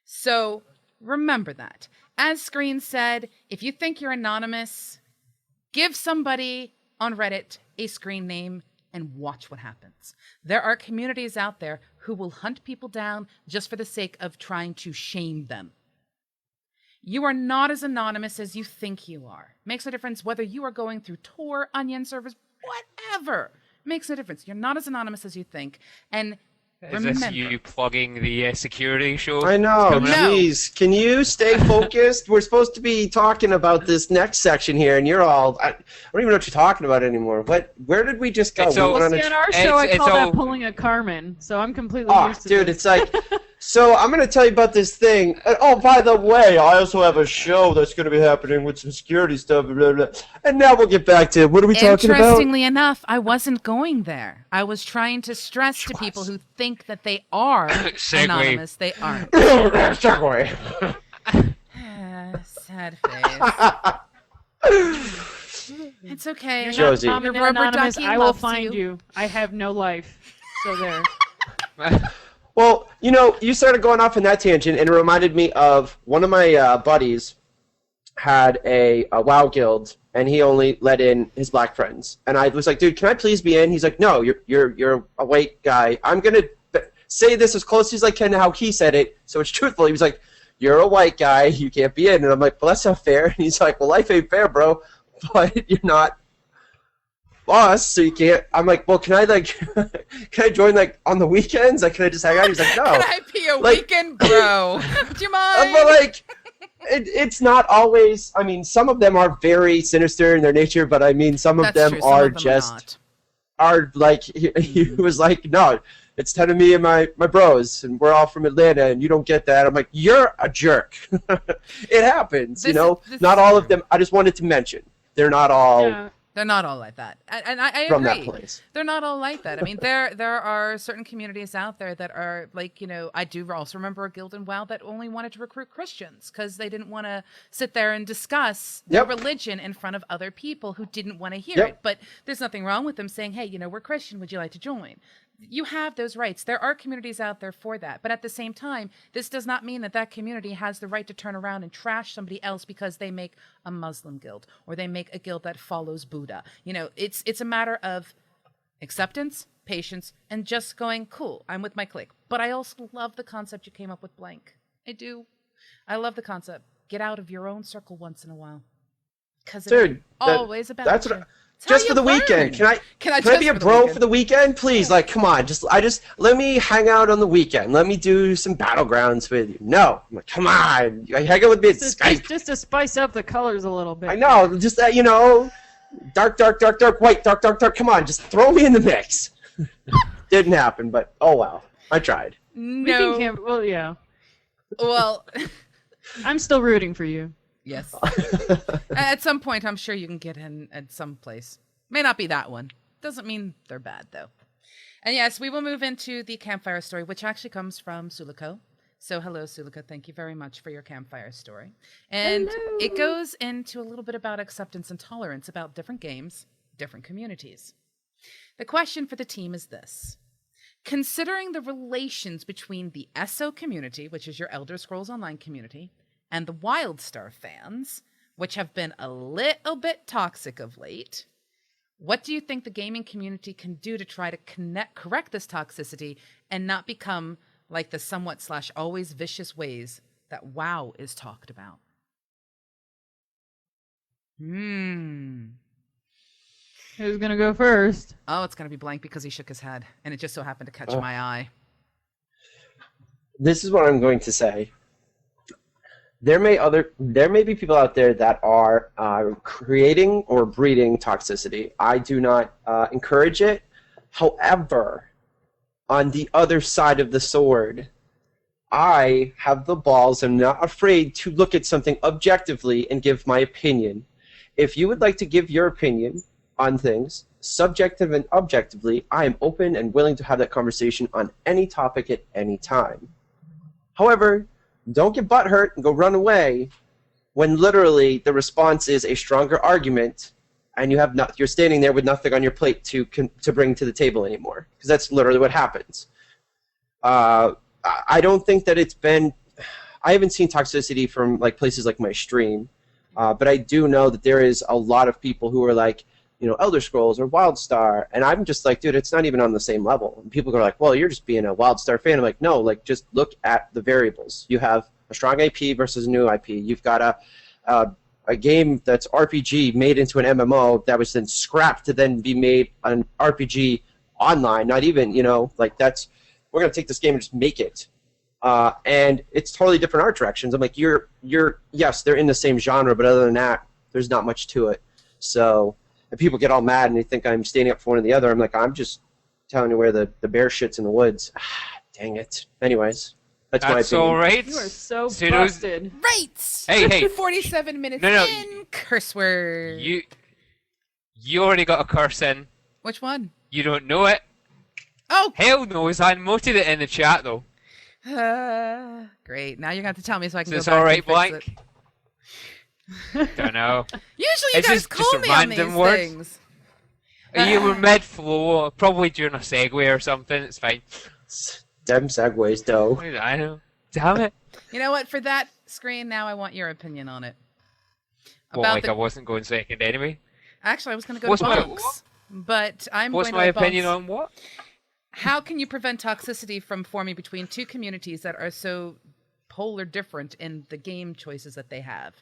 So remember that. As Screen said, if you think you're anonymous, give somebody on Reddit a screen name and watch what happens. There are communities out there who will hunt people down just for the sake of trying to shame them. You are not as anonymous as you think you are. Makes no difference whether you are going through Tor, Onion servers, whatever. Makes no difference. You're not as anonymous as you think. And Is this you plugging the security show? I know. No. Jeez, can you stay focused? We're supposed to be talking about this next section here, and you're all. I don't even know what you're talking about anymore. Where did we just go? So- We went on See, a- on our show, I it's call all- that pulling a Carmen, so I'm completely Oh, used to dude, this. it's like. So I'm going to tell you about this thing. Oh, by the way, I also have a show that's going to be happening with some security stuff. Blah, blah. And now we'll get back to what are we talking about? interestingly enough, I wasn't going there. I was trying to stress to people who think that they are Segue. anonymous. They aren't. Segway. Sad face. It's okay. You're Josie. not Your Tom rubber anonymous. ducky I will loves find you. you. I have no life. So there. Well, you started going off in that tangent, and it reminded me of one of my buddies had a WoW guild, and he only let in his black friends. And I was like, dude, can I please be in? He's like, no, you're a white guy. I'm gonna say this as close as I can to how he said it, so it's truthful. He was like, you're a white guy, you can't be in. And I'm like, well, that's not fair. And he's like, well, life ain't fair, bro, but you're not boss, so you can't. I'm like, well, can I can I join on the weekends? Can I just hang out? He's like, no. Can I be a weekend bro? Do you mind? But it's not always. I mean, some of them are very sinister in their nature, but I mean, some of That's them true. Some are of them just are like he was like, no, it's 10 of me and my bros, and we're all from Atlanta, and you don't get that. I'm like, you're a jerk. It happens, This Not is all true. of them. I just wanted to mention they're not all Yeah. They're not all like that, and I from agree. that place. They're not all like that. I mean, there are certain communities out there that are like, I do also remember a guild in WoW that only wanted to recruit Christians because they didn't want to sit there and discuss their Yep. religion in front of other people who didn't want to hear Yep. it. But there's nothing wrong with them saying, hey, we're Christian. Would you like to join? You have those rights. There are communities out there for that. But at the same time, this does not mean that community has the right to turn around and trash somebody else because they make a Muslim guild or they make a guild that follows Buddha. It's a matter of acceptance, patience, and just going, cool, I'm with my clique. But I also love the concept you came up with, Blank. I do. I love the concept. Get out of your own circle once in a while. Because it's Dude, always about that's you. what It's how just for you the learn. weekend. Can I just be a for the bro weekend? for the weekend, please? Come on, just let me hang out on the weekend. Let me do some battlegrounds with you. No, I'm like, come on, hang out with me at Skype. Just to spice up the colors a little bit. I know, just that dark, white, dark. Come on, just throw me in the mix. Didn't happen, but oh well, I tried. No. Well, yeah. Well, I'm still rooting for you. yes. At some point, I'm sure you can get in at some place. May not be that one. Doesn't mean they're bad, though. And yes, we will move into the campfire story, which actually comes from Sulaco. So hello, Sulaco. Thank you very much for your campfire story. And it goes into a little bit about acceptance and tolerance about different games, different communities. The question for the team is this. Considering the relations between the ESO community, which is your Elder Scrolls Online community, and the WildStar fans, which have been a little bit toxic of late, what do you think the gaming community can do to try to correct this toxicity and not become like the somewhat / always vicious ways that WoW is talked about? Who's gonna go first? Oh, it's gonna be Blank because he shook his head, and it just so happened to catch my eye. This is what I'm going to say. There may be people out there that are creating or breeding toxicity. I do not encourage it. However, on the other side of the sword, I have the balls. I'm not afraid to look at something objectively and give my opinion. If you would like to give your opinion on things, subjective and objectively, I am open and willing to have that conversation on any topic at any time. However, don't get butthurt and go run away when literally the response is a stronger argument and you're standing there with nothing on your plate to bring to the table anymore, because that's literally what happens. I don't think that I haven't seen toxicity from like places like my stream, but I do know that there is a lot of people who are like, Elder Scrolls or WildStar, and I'm just like, dude, it's not even on the same level. And people are like, well, you're just being a WildStar fan. I'm like, no, like just look at the variables. You have a strong IP versus a new IP. You've got a game that's RPG made into an MMO that was then scrapped to then be made an RPG online. Not even, like we're gonna take this game and just make it. And it's totally different art directions. I'm like, yes, they're in the same genre, but other than that, there's not much to it. So. And people get all mad and they think I'm standing up for one or the other. I'm like, I'm just telling you where the bear shit's in the woods. Dang it. Anyways, that's my opinion. All right. You are so busted. Right. Hey. 47 minutes in. Curse word. You already got a curse in. Which one? You don't know it. Oh. Hell knows. I noted it in the chat though. Great. Now you're going to have to tell me so I can go It's back all right, and fix Blank. it. Don't know. Usually you It's guys just call a me on random these word. things. You were mid-flow, probably during a segue or something. It's fine. Dem segues, though. I know. Damn it. You know what? For that screen, now I want your opinion on it. I wasn't going second anyway. Actually, I was going to go to Bonks, but I'm What's going my to opinion Bonks. on what? How can you prevent toxicity from forming between two communities that are so polar different in the game choices that they have?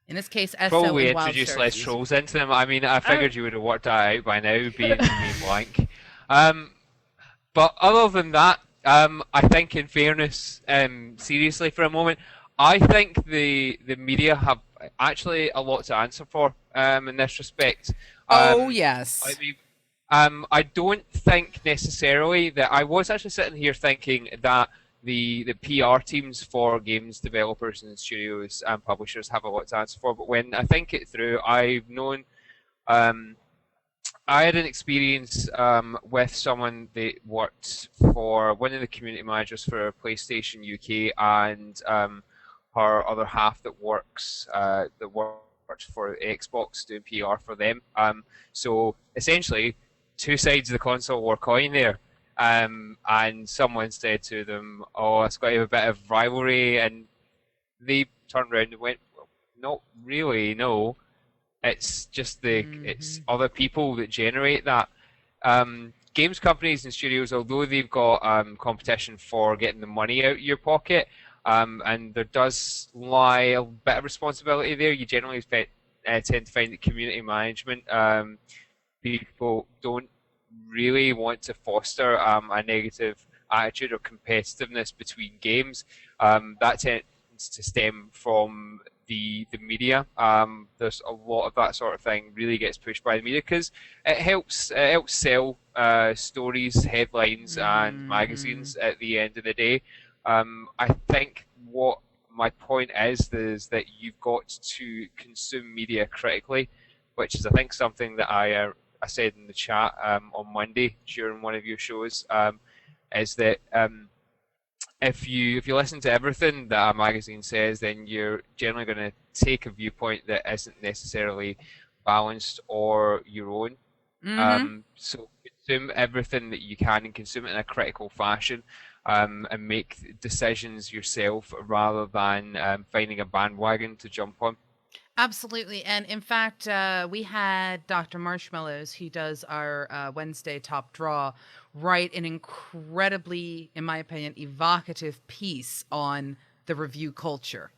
In this case, SO Probably and Wild introduce Stars. less trolls into them. I mean, I figured you would have worked that out by now, being me Blank. But other than that, I think in fairness, seriously for a moment, I think the media have actually a lot to answer for in this respect. Oh, yes. I mean, I don't think necessarily that I was actually sitting here thinking that the PR teams for games developers and studios and publishers have a lot to answer for, but when I think it through, I've known I had an experience with someone that worked for one of the community managers for PlayStation UK and her other half that worked for Xbox doing PR for them. So essentially, two sides of the console war coin there. And someone said to them, "Oh, it's got to have a bit of rivalry," and they turned around and went, "Well, not really, no. It's just it's other people that generate that." Games companies and studios, although they've got competition for getting the money out of your pocket, and there does lie a bit of responsibility there, you generally tend to find that community management people don't really want to foster a negative attitude or competitiveness between games. That tends to stem from the media. There's a lot of that sort of thing really gets pushed by the media because it helps sell stories, headlines, and magazines at the end of the day. I think what my point is that you've got to consume media critically, which is I think something that I I said in the chat on Monday during one of your shows, is that if you listen to everything that a magazine says, then you're generally going to take a viewpoint that isn't necessarily balanced or your own. So consume everything that you can and consume it in a critical fashion, and make decisions yourself rather than finding a bandwagon to jump on. Absolutely. And in fact, we had Dr. Marshmallows, who does our Wednesday top draw, write an incredibly, in my opinion, evocative piece on the review culture.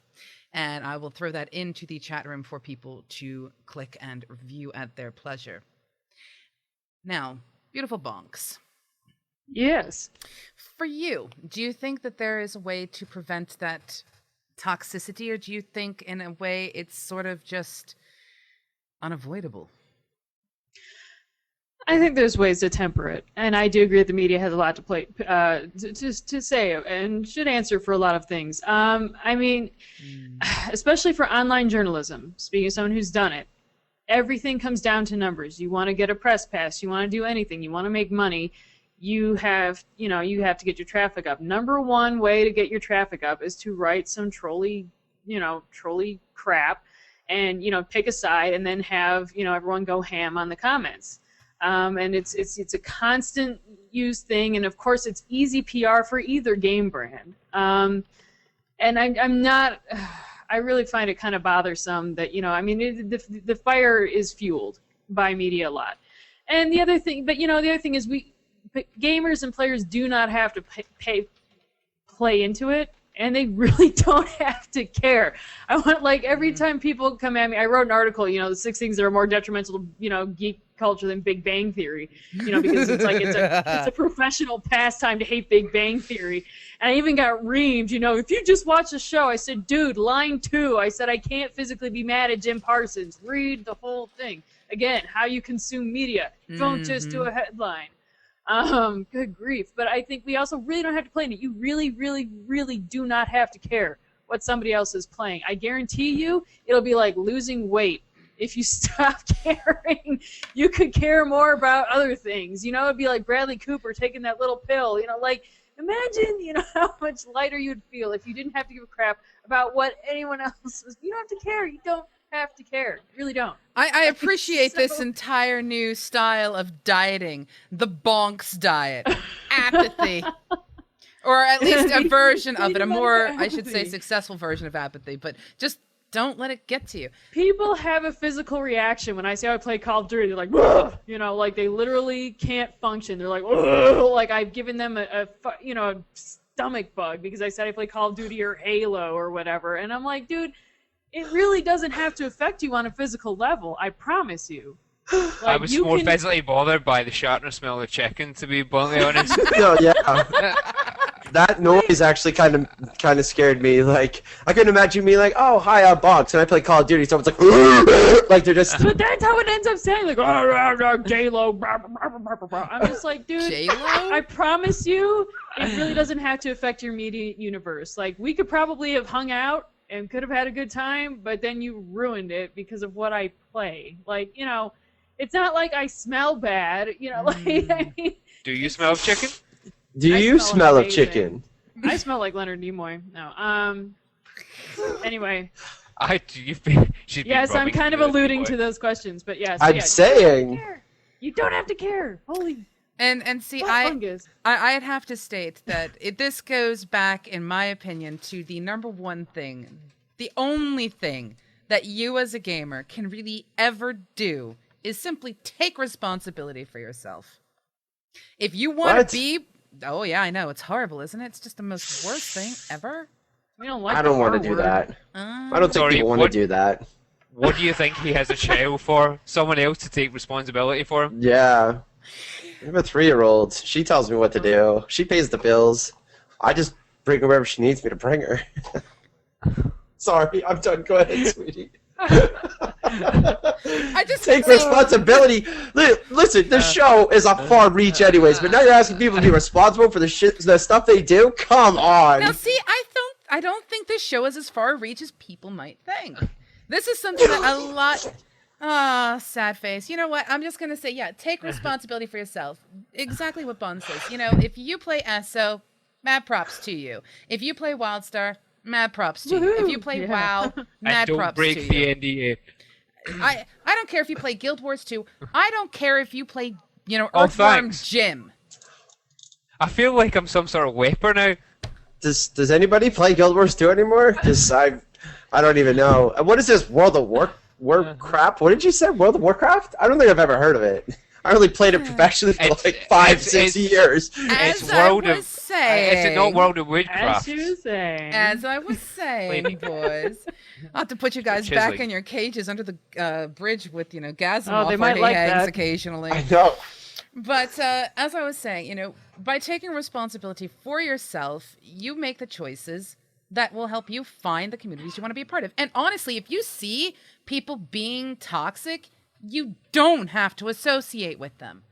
And I will throw that into the chat room for people to click and review at their pleasure. Now, beautiful Bonks. Yes. For you, do you think that there is a way to prevent that toxicity, or do you think in a way it's sort of just unavoidable? I think there's ways to temper it, and I do agree that the media has a lot to play to say and should answer for a lot of things. I mean, especially for online journalism, speaking of someone who's done it, everything comes down to numbers. You want to get a press pass, you want to do anything, you want to make money, you have to get your traffic up. Number one way to get your traffic up is to write some trolly crap, and pick a side, and then have everyone go ham on the comments. And it's a constant use thing, and of course it's easy PR for either game brand. And I'm not. I really find it kind of bothersome that the fire is fueled by media a lot. And the other thing, the other thing is gamers and players do not have to play into it, and they really don't have to care. I want, every time people come at me, I wrote an article, the 6 things that are more detrimental to, geek culture than Big Bang Theory, because it's a professional pastime to hate Big Bang Theory. And I even got reamed, if you just watch the show. I said, dude, line 2. I said, I can't physically be mad at Jim Parsons. Read the whole thing. Again, how you consume media. Don't just do a headline. Good grief. But I think we also really don't have to play in it. You really, really, really do not have to care what somebody else is playing. I guarantee you it'll be like losing weight. If you stop caring, you could care more about other things. It'd be like Bradley Cooper taking that little pill. Imagine, how much lighter you'd feel if you didn't have to give a crap about what anyone else was. You don't have to care. You don't have to care. You really don't. I appreciate this entire new style of dieting, the Bonks diet. Apathy. Or at least a version of it, a more, I should say, successful version of apathy, but just don't let it get to you. People have a physical reaction when I say I play Call of Duty. They're like, ugh! They literally can't function. They're like, ugh! Like I've given them a stomach bug because I said I play Call of Duty or Halo or whatever. And I'm like, dude, it really doesn't have to affect you on a physical level. I promise you. I was more physically bothered by the sharpness smell of chicken, to be bluntly honest. No, yeah. That noise actually kind of scared me. Like, I couldn't imagine me like, oh, hi, I'm Bonks, and I play Call of Duty. Someone's like, like they're just. But that's how it ends up saying, like, J-Lo. I'm just like, dude, J-Lo? I promise you, it really doesn't have to affect your media universe. Like, we could probably have hung out and could have had a good time, but then you ruined it because of what I play. Like, it's not like I smell bad. I mean, Do you smell of chicken? Do you smell of chicken? I smell like Leonard Nimoy. No. Anyway. Yes, I'm kind of alluding to those questions, but yes. I'm saying. You don't have to care. Holy. And see, I'd have to state that this goes back, in my opinion, to the number one thing, the only thing that you as a gamer can really ever do is simply take responsibility for yourself. If you want to be... Oh, yeah, I know. It's horrible, isn't it? It's just the most worst thing ever. We don't like I don't want to do that. I don't think people want to do that. What do you think he has a child for? Someone else to take responsibility for him? Yeah. I have a 3-year-old. She tells me what to do. She pays the bills. I just bring her wherever she needs me to bring her. Sorry, I'm done. Go ahead, sweetie. I just take responsibility. Listen, this show is a far reach, anyways. But now you're asking people to be responsible for the stuff they do. Come on. Now, see, I don't think this show is as far reach as people might think. This is something that Ah, sad face. You know what? I'm just gonna say, yeah, take responsibility for yourself. Exactly what Bond says. You know, if you play ESO, mad props to you. If you play WildStar, mad props to you. If you play WoW, And mad don't props break to the you. NDA. I don't care if you play Guild Wars 2. I don't care if you play, you know, Oh, Earthworm thanks. Jim. I feel like I'm some sort of whipper now. Does anybody play Guild Wars 2 anymore? Because I don't even know. What is this World of Warcraft? What did you say? World of Warcraft? I don't think I've ever heard of it. I only played it professionally for like 5-6 years. As It's I World was of. saying, Is it not World of As Woodcraft? you were saying. As I was saying, boys, I'll have to put you guys back in your cages under the bridge with, you know, Gazimoff they where might he like hangs that. occasionally. I know. But as I was saying, you know, by taking responsibility for yourself, you make the choices that will help you find the communities you want to be a part of. And honestly, if you see people being toxic, you don't have to associate with them.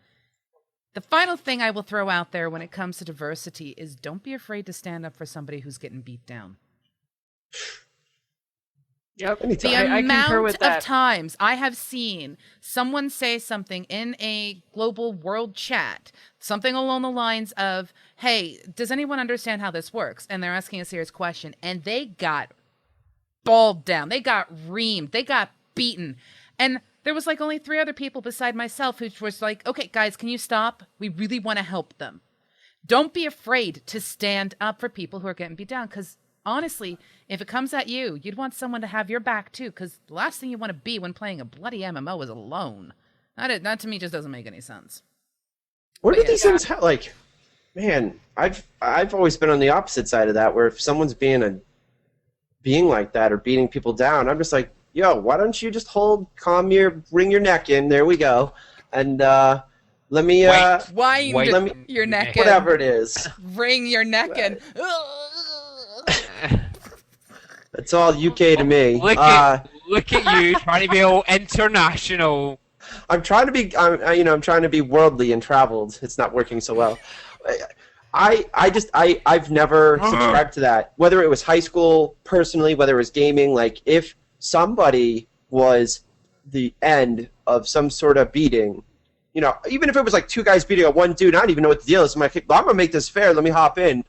The final thing I will throw out there when it comes to diversity is don't be afraid to stand up for somebody who's getting beat down. Yep. The I concur with amount that. of times I have seen someone say something in a global world chat, something along the lines of, hey, does anyone understand how this works? And they're asking a serious question, and they got balled down. They got reamed. They got beaten. And there was like only 3 other people beside myself who was like, okay, guys, can you stop? We really want to help them. Don't be afraid to stand up for people who are getting beat down, because honestly, if it comes at you, you'd want someone to have your back too, because the last thing you want to be when playing a bloody MMO is alone. That to me just doesn't make any sense. What But do these things have? Like, man, I've always been on the opposite side of that, where if someone's being like that or beating people down, I'm just like, yo, why don't you just bring your neck in, there we go, and let me Wind let me your neck in. whatever it is. Wring your neck in. It's all UK to me. Look at you trying to be all international. I'm trying to be, I'm trying to be worldly and traveled. It's not working so well. I've never subscribed to that. Whether it was high school, personally, whether it was gaming, like if somebody was the end of some sort of beating, you know, even if it was like 2 guys beating a 1 dude, I don't even know what the deal is. I'm like, well, I'm gonna make this fair. Let me hop in.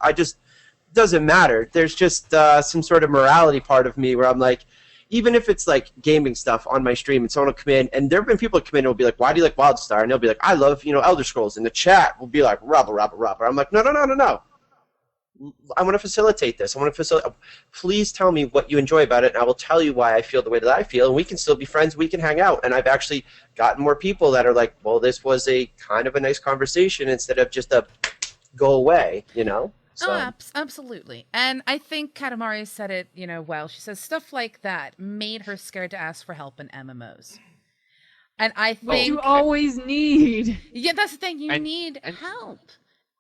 Doesn't matter. There's just some sort of morality part of me where I'm like, even if it's like gaming stuff on my stream and someone will come in, and there have been people that come in and will be like, why do you like WildStar? And they'll be like, I love, Elder Scrolls. And the chat will be like, rubber. I'm like, no. I want to facilitate this. Please tell me what you enjoy about it, and I will tell you why I feel the way that I feel, and we can still be friends. We can hang out. And I've actually gotten more people that are like, well, this was a kind of a nice conversation instead of just a go away, So. Oh, absolutely. And I think Katamari said it, well. She says stuff like that made her scared to ask for help in MMOs. And I think you always need. Yeah, that's the thing. You need help.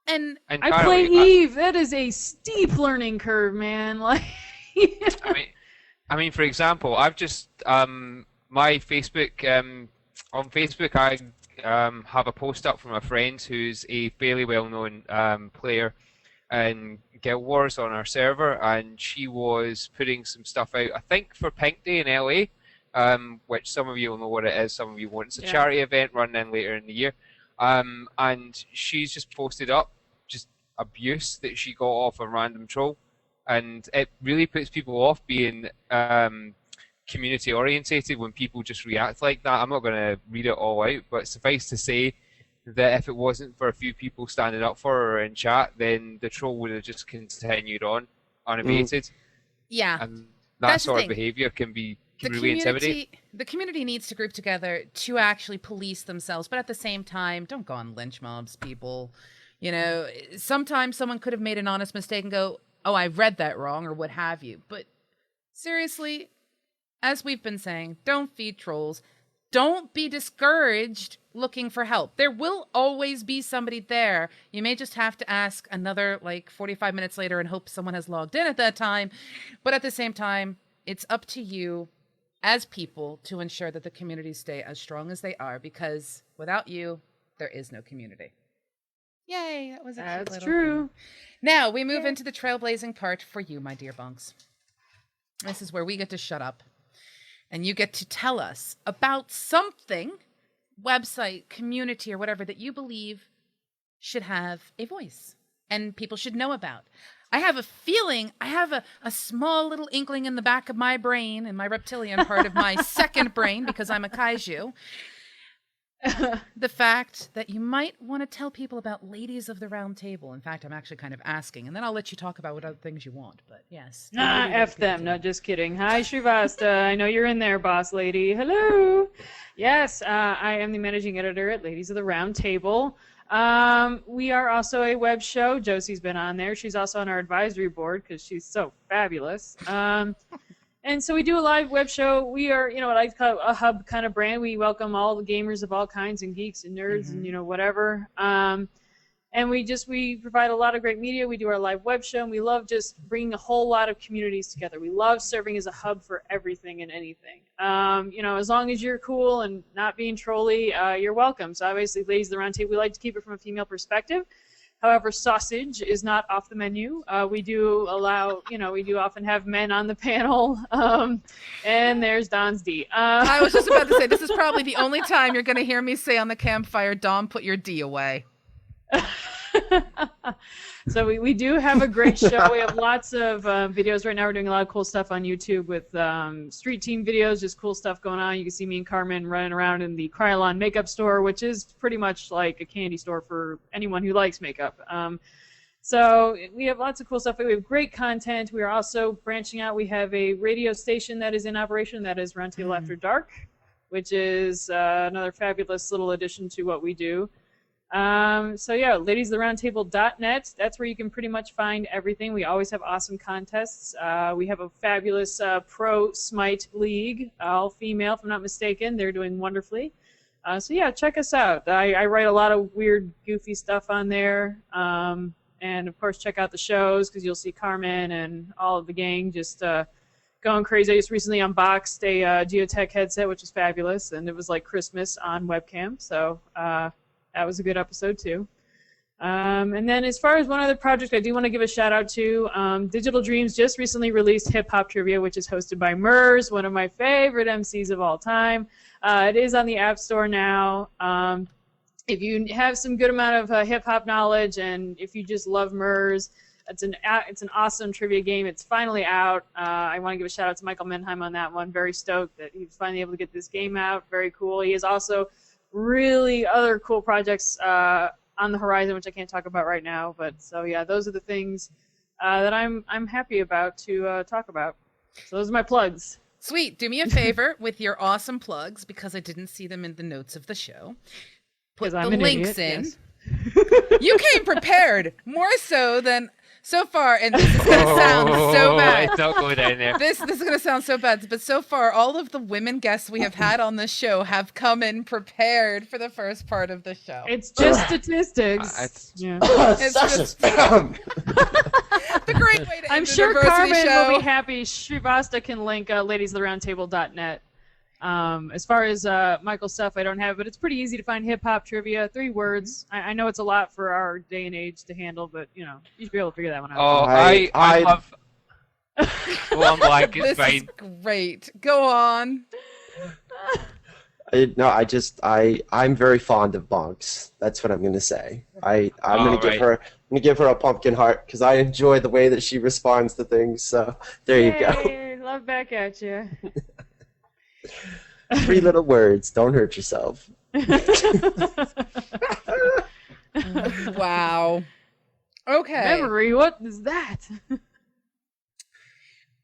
And I play Eve. That is a steep learning curve, man. Like, I mean, for example, I've just my Facebook on Facebook, I have a post up from a friend who's a fairly well-known player in Guild Wars on our server, and she was putting some stuff out, I think, for Pink Day in LA, which some of you will know what it is, some of you won't. It's a charity event running later in the year, and she's just posted up just abuse that she got off a random troll, and it really puts people off being community orientated when people just react like that. I'm not going to read it all out, but suffice to say that if it wasn't for a few people standing up for her in chat, then the troll would have just continued on unabated. Yeah. And that sort of behavior can be really intimidating. The community needs to group together to actually police themselves, but at the same time, don't go on lynch mobs, people. Sometimes someone could have made an honest mistake and go, oh, I read that wrong, or what have you. But seriously, as we've been saying, don't feed trolls. Don't be discouraged looking for help. There will always be somebody there. You may just have to ask another 45 minutes later and hope someone has logged in at that time. But at the same time, it's up to you as people to ensure that the communities stay as strong as they are, because without you, there is no community. Yay, that was a cute little true. thing. Now we move into the trailblazing part for you, my dear Bonks. This is where we get to shut up. and you get to tell us about something, website, community, or whatever that you believe should have a voice and people should know about. I have a feeling, I have a small little inkling in the back of my brain, in my reptilian part of my second brain, because I'm a kaiju, the fact that you might want to tell people about Ladies of the Round Table. In fact, I'm actually kind of asking, and then I'll let you talk about what other things you want, but yes. F them. No, just kidding. Hi, Shrivasta. I know you're in there, boss lady. Hello. Yes, I am the managing editor at Ladies of the Round Table. We are also a web show. Josie's been on there. She's also on our advisory board because she's so fabulous. And so we do a live web show. We are, what I call a hub kind of brand. We welcome all the gamers of all kinds and geeks and nerds and, whatever. And we provide a lot of great media. We do our live web show, and we love just bringing a whole lot of communities together. We love serving as a hub for everything and anything. As long as you're cool and not being trolly, you're welcome. So obviously, Ladies of the Round Table, we like to keep it from a female perspective. However, sausage is not off the menu. We do allow, we do often have men on the panel. And there's Don's D. I was just about to say, this is probably the only time you're going to hear me say on the campfire, Dom, put your D away. So we do have a great show. We have lots of videos right now. We're doing a lot of cool stuff on YouTube with street team videos, just cool stuff going on. You can see me and Carmen running around in the Krylon makeup store, which is pretty much like a candy store for anyone who likes makeup. So we have lots of cool stuff. We have great content. We are also branching out. We have a radio station that is in operation. That is Roundtable After Dark, which is another fabulous little addition to what we do. So yeah, ladiesoftheroundtable.net. That's where you can pretty much find everything. We always have awesome contests. We have a fabulous pro Smite league, all female, if I'm not mistaken. They're doing wonderfully. So yeah, check us out. I write a lot of weird, goofy stuff on there. And of course, check out the shows because you'll see Carmen and all of the gang just going crazy. I just recently unboxed a Geotech headset, which is fabulous, and it was like Christmas on webcam. So that was a good episode, too. And then as far as one other project I do want to give a shout-out to, Digital Dreams just recently released Hip Hop Trivia, which is hosted by Murs, one of my favorite MCs of all time. It is on the App Store now. If you have some good amount of hip-hop knowledge and if you just love Murs, it's an awesome trivia game. It's finally out. I want to give a shout-out to Michael Menheim on that one. Very stoked that he's finally able to get this game out. Very cool. He is also really other cool projects on the horizon, which I can't talk about right now. But so yeah, those are the things that I'm happy about to talk about. So those are my plugs. Sweet. Do me a favor with your awesome plugs, because I didn't see them in the notes of the show. Put the links in. Yes. You came prepared, more so than so far, and this is going to sound so bad. Don't go down there. This is going to sound so bad, but so far, all of the women guests we have had on this show have come in prepared for the first part of the show. It's just statistics. It's just the great way to end I'm the sure diversity Carmen show. will be happy. Shrivasta can link ladiesoftheroundtable.net. As far as Michael's stuff, I don't have, but it's pretty easy to find hip-hop trivia. 3 words. I know it's a lot for our day and age to handle, but, you should be able to figure that one out. Oh, I love... Well, I'm blank, it's This fine. is great. Go on. I'm very fond of Bonks. That's what I'm going to say. I'm going to give her a pumpkin heart because I enjoy the way that she responds to things. So there you go. Love back at you. 3 little words. Don't hurt yourself. Wow. Okay. Memory, what is that?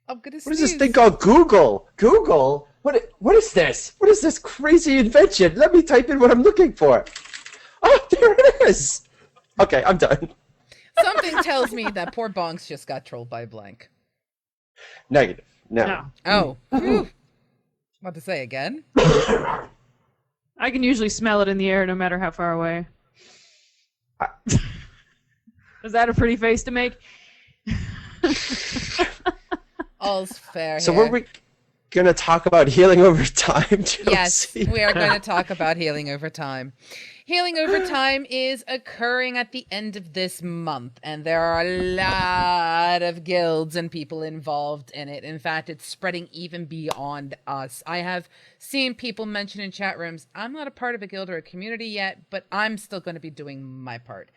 I'm gonna What is this thing called Google? Google? What is this? What is this crazy invention? Let me type in what I'm looking for. Oh, there it is. Okay, I'm done. Something tells me that poor Bonks just got trolled by Blank. Negative. No. Oh. Whew. What to say again? I can usually smell it in the air no matter how far away. Is that a pretty face to make? All's fair So here. were we going to talk about healing over time, Chelsea? Yes, we are going to talk about healing over time. Healing Overtime is occurring at the end of this month, and there are a lot of guilds and people involved in it. In fact, it's spreading even beyond us. I have seen people mention in chat rooms, I'm not a part of a guild or a community yet, but I'm still going to be doing my part.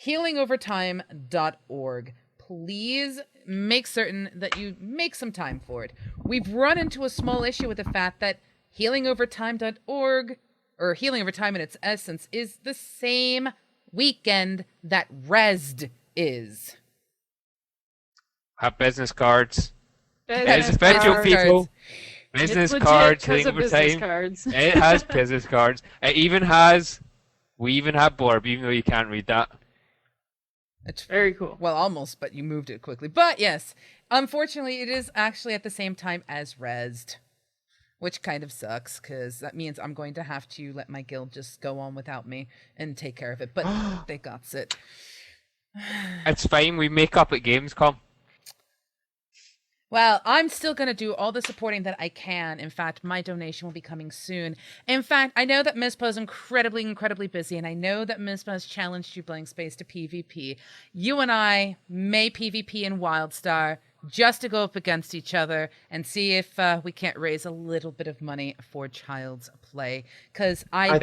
HealingOvertime.org. Please make certain that you make some time for it. We've run into a small issue with the fact that HealingOvertime.org, or Healing Overtime in its essence, is the same weekend that Resd is. Have business cards. Business It's official, cards. people. Business It's cards, legit 'cause Healing of business Overtime. cards. It has business cards. It even has, we even have blurb, even though you can't read that. It's Very cool. well, almost, but you moved it quickly. But yes, unfortunately, it is actually at the same time as Resd, which kind of sucks because that means I'm going to have to let my guild just go on without me and take care of it. But they got it. It's fine, we make up at Gamescom. Well, I'm still going to do all the supporting that I can. In fact, my donation will be coming soon. In fact, I know that Ms. Poe's incredibly busy, and I know that Ms. Poe's challenged you, Blankspace, to PvP. You and I may PvP in Wildstar just to go up against each other and see if we can't raise a little bit of money for Child's Play. Because I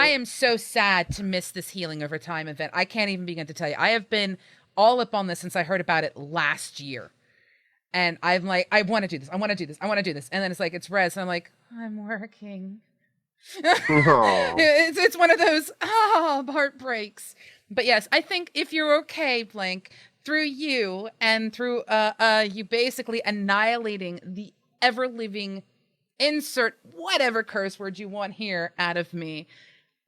am so sad to miss this Healing Overtime event. I can't even begin to tell you. I have been all up on this since I heard about it last year. And I'm like, I want to do this. I want to do this. I want to do this. And then it's like, it's Res. And I'm like, I'm working. It's one of those heartbreaks. But yes, I think if you're okay, Blank, through you and through you basically annihilating the ever-living insert whatever curse word you want here out of me,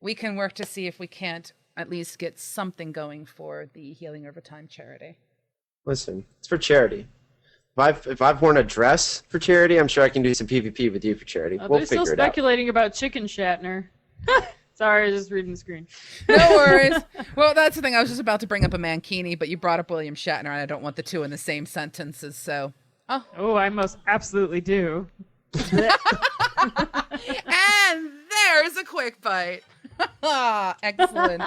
we can work to see if we can't at least get something going for the Healing Overtime charity. Listen, it's for charity. If I've worn a dress for charity, I'm sure I can do some PvP with you for charity. We'll They're still figure it out. speculating about Chicken Shatner. Sorry, I was just reading the screen. No worries. Well, that's the thing. I was just about to bring up a Mankini, but you brought up William Shatner, and I don't want the two in the same sentences, so... Oh, I most absolutely do. And there's a quick bite. Excellent.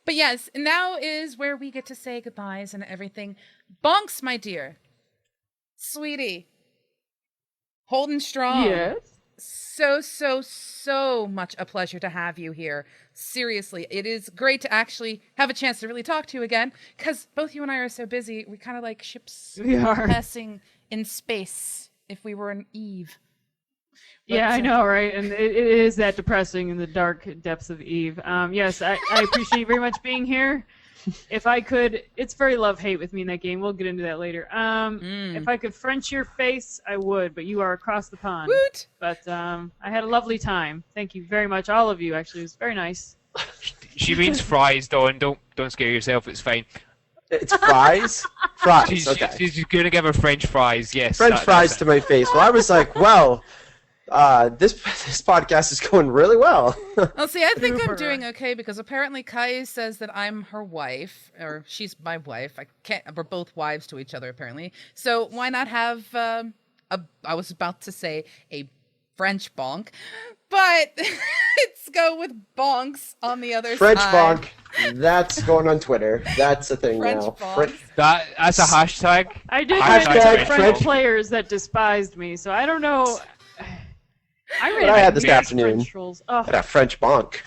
But yes, now is where we get to say goodbyes and everything. Bonks, my dear. Sweetie. Holding strong. Yes. So much a pleasure to have you here. Seriously, it is great to actually have a chance to really talk to you again, because both you and I are so busy. We're kind of like ships passing in space if we were an Eve. But, yeah, I know, right? And it is that depressing in the dark depths of Eve. Yes, I appreciate you very much being here. If I could, it's very love-hate with me in that game. We'll get into that later. If I could French your face, I would, but you are across the pond. Woot! But I had a lovely time. Thank you very much, all of you, actually. It was very nice. She means fries, Dawn. Don't scare yourself, it's fine. It's fries? Fries, okay. She's gonna give her French fries, yes. French fries to my face. Well, I was like, well... this podcast is going really well. Well, see, I think I'm doing okay because apparently Kai says that I'm her wife, or she's my wife. We're both wives to each other, apparently. So why not have I was about to say a French bonk, but let's go with bonks on the other French side. bonk. That's going on Twitter. That's a thing French now. bonks. That's a hashtag. I did Hashtag find French players that despised me, so I don't know. I had this afternoon. Oh. A French bonk.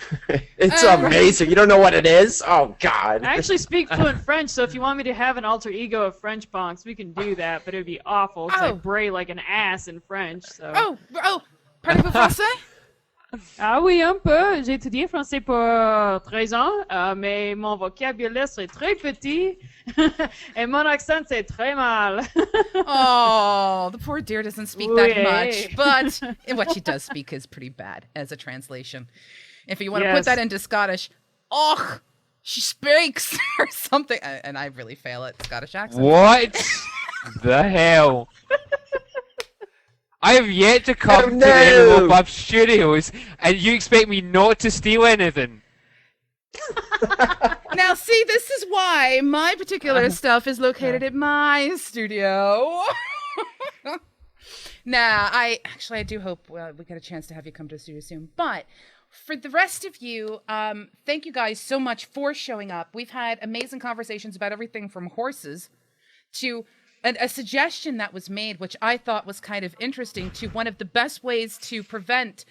It's amazing. You don't know what it is? Oh, God. I actually speak fluent French, so if you want me to have an alter ego of French bonks, we can do that, but it would be awful because I bray like an ass in French. So. Parlez-vous français? Ah oui, un peu. J'ai étudié français pour 13 ans, mais mon vocabulaire c'est très petit et mon accent c'est très mal. Oh, the poor dear doesn't speak that much, but what she does speak is pretty bad as a translation. If you want to put that into Scottish, she speaks or something, and I really fail at Scottish accent. What the hell? I have yet to come to the MMOBuff Studios, and you expect me not to steal anything? Now, see, this is why my particular stuff is located at my studio. Nah, I do hope we get a chance to have you come to the studio soon. But for the rest of you, thank you guys so much for showing up. We've had amazing conversations about everything from horses to a suggestion that was made, which I thought was kind of interesting, to one of the best ways to prevent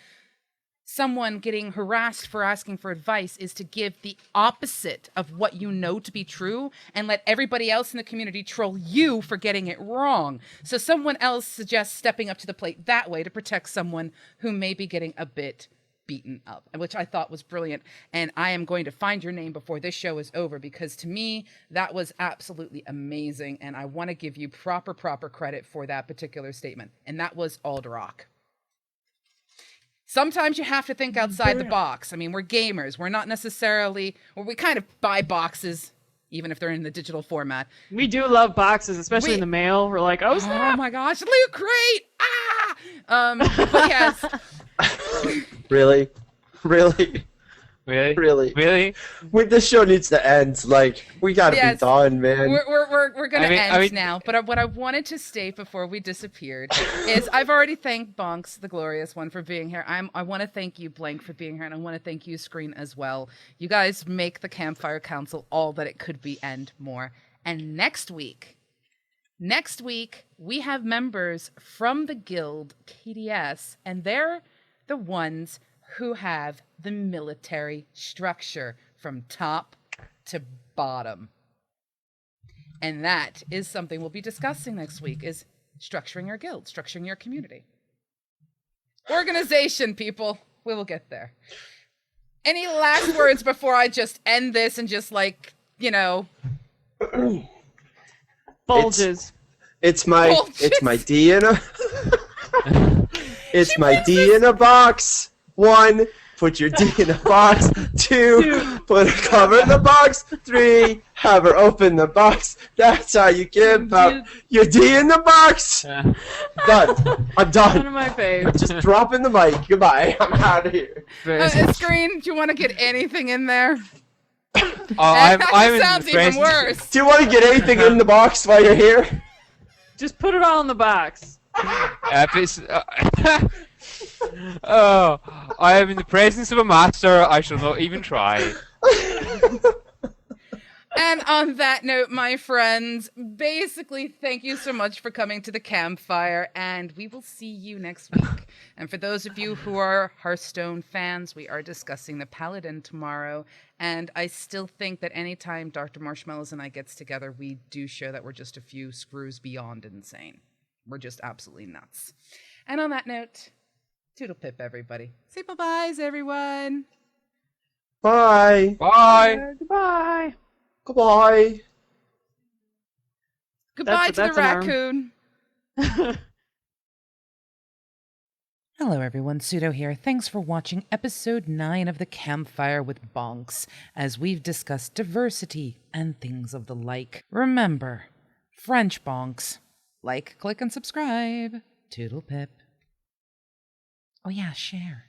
someone getting harassed for asking for advice is to give the opposite of what you know to be true and let everybody else in the community troll you for getting it wrong. So someone else suggests stepping up to the plate that way to protect someone who may be getting a bit beaten up, which I thought was brilliant. And I am going to find your name before this show is over, because to me, that was absolutely amazing. And I want to give you proper credit for that particular statement. And that was Alderock. Sometimes you have to think outside the box. I mean, we're gamers. We're not necessarily, well, we kind of buy boxes, even if they're in the digital format. We do love boxes, especially in the mail. We're like, oh, snap. Oh my gosh, Loot Crate! But yes. Really? This show needs to end. Like, we gotta be done, man. We're gonna end now. But what I wanted to state before we disappeared is I've already thanked Bonks, the glorious one, for being here. I want to thank you, Blank, for being here, and I want to thank you, Screen, as well. You guys make the Campfire Council all that it could be and more. And next week we have members from the guild KDS, and they're the ones who have the military structure from top to bottom. And that is something we'll be discussing next week, is structuring your guild, structuring your community. Organization, people. We will get there. Any last words before I just end this and just Bulges. It's my D in a it's my D in a box. 1, put your D in a box. 2, put a cover in the box. 3, have her open the box. That's how you give up your D in the box. Done. I'm done. One of my faves. Just dropping the mic. Goodbye. I'm out of here. Screen, do you want to get anything in there? I'm sounds even worse. Do you want to get anything in the box while you're here? Just put it all in the box. If it's, oh, I am in the presence of a master. I shall not even try. And on that note, my friends, basically, thank you so much for coming to the Campfire, and we will see you next week. And for those of you who are Hearthstone fans, we are discussing the Paladin tomorrow, and I still think that anytime Dr. Marshmallows and I gets together, we do show that we're just a few screws beyond insane. We're just absolutely nuts. And on that note, toodle pip, everybody. Say bye-byes, everyone. Bye. Bye. Goodbye. Goodbye. Goodbye to the raccoon. Hello everyone, Pseudo here. Thanks for watching episode 9 of The Campfire with Bonks, as we've discussed diversity and things of the like. Remember, French Bonks. Like, click, and subscribe. Toodle pip. Oh yeah, share.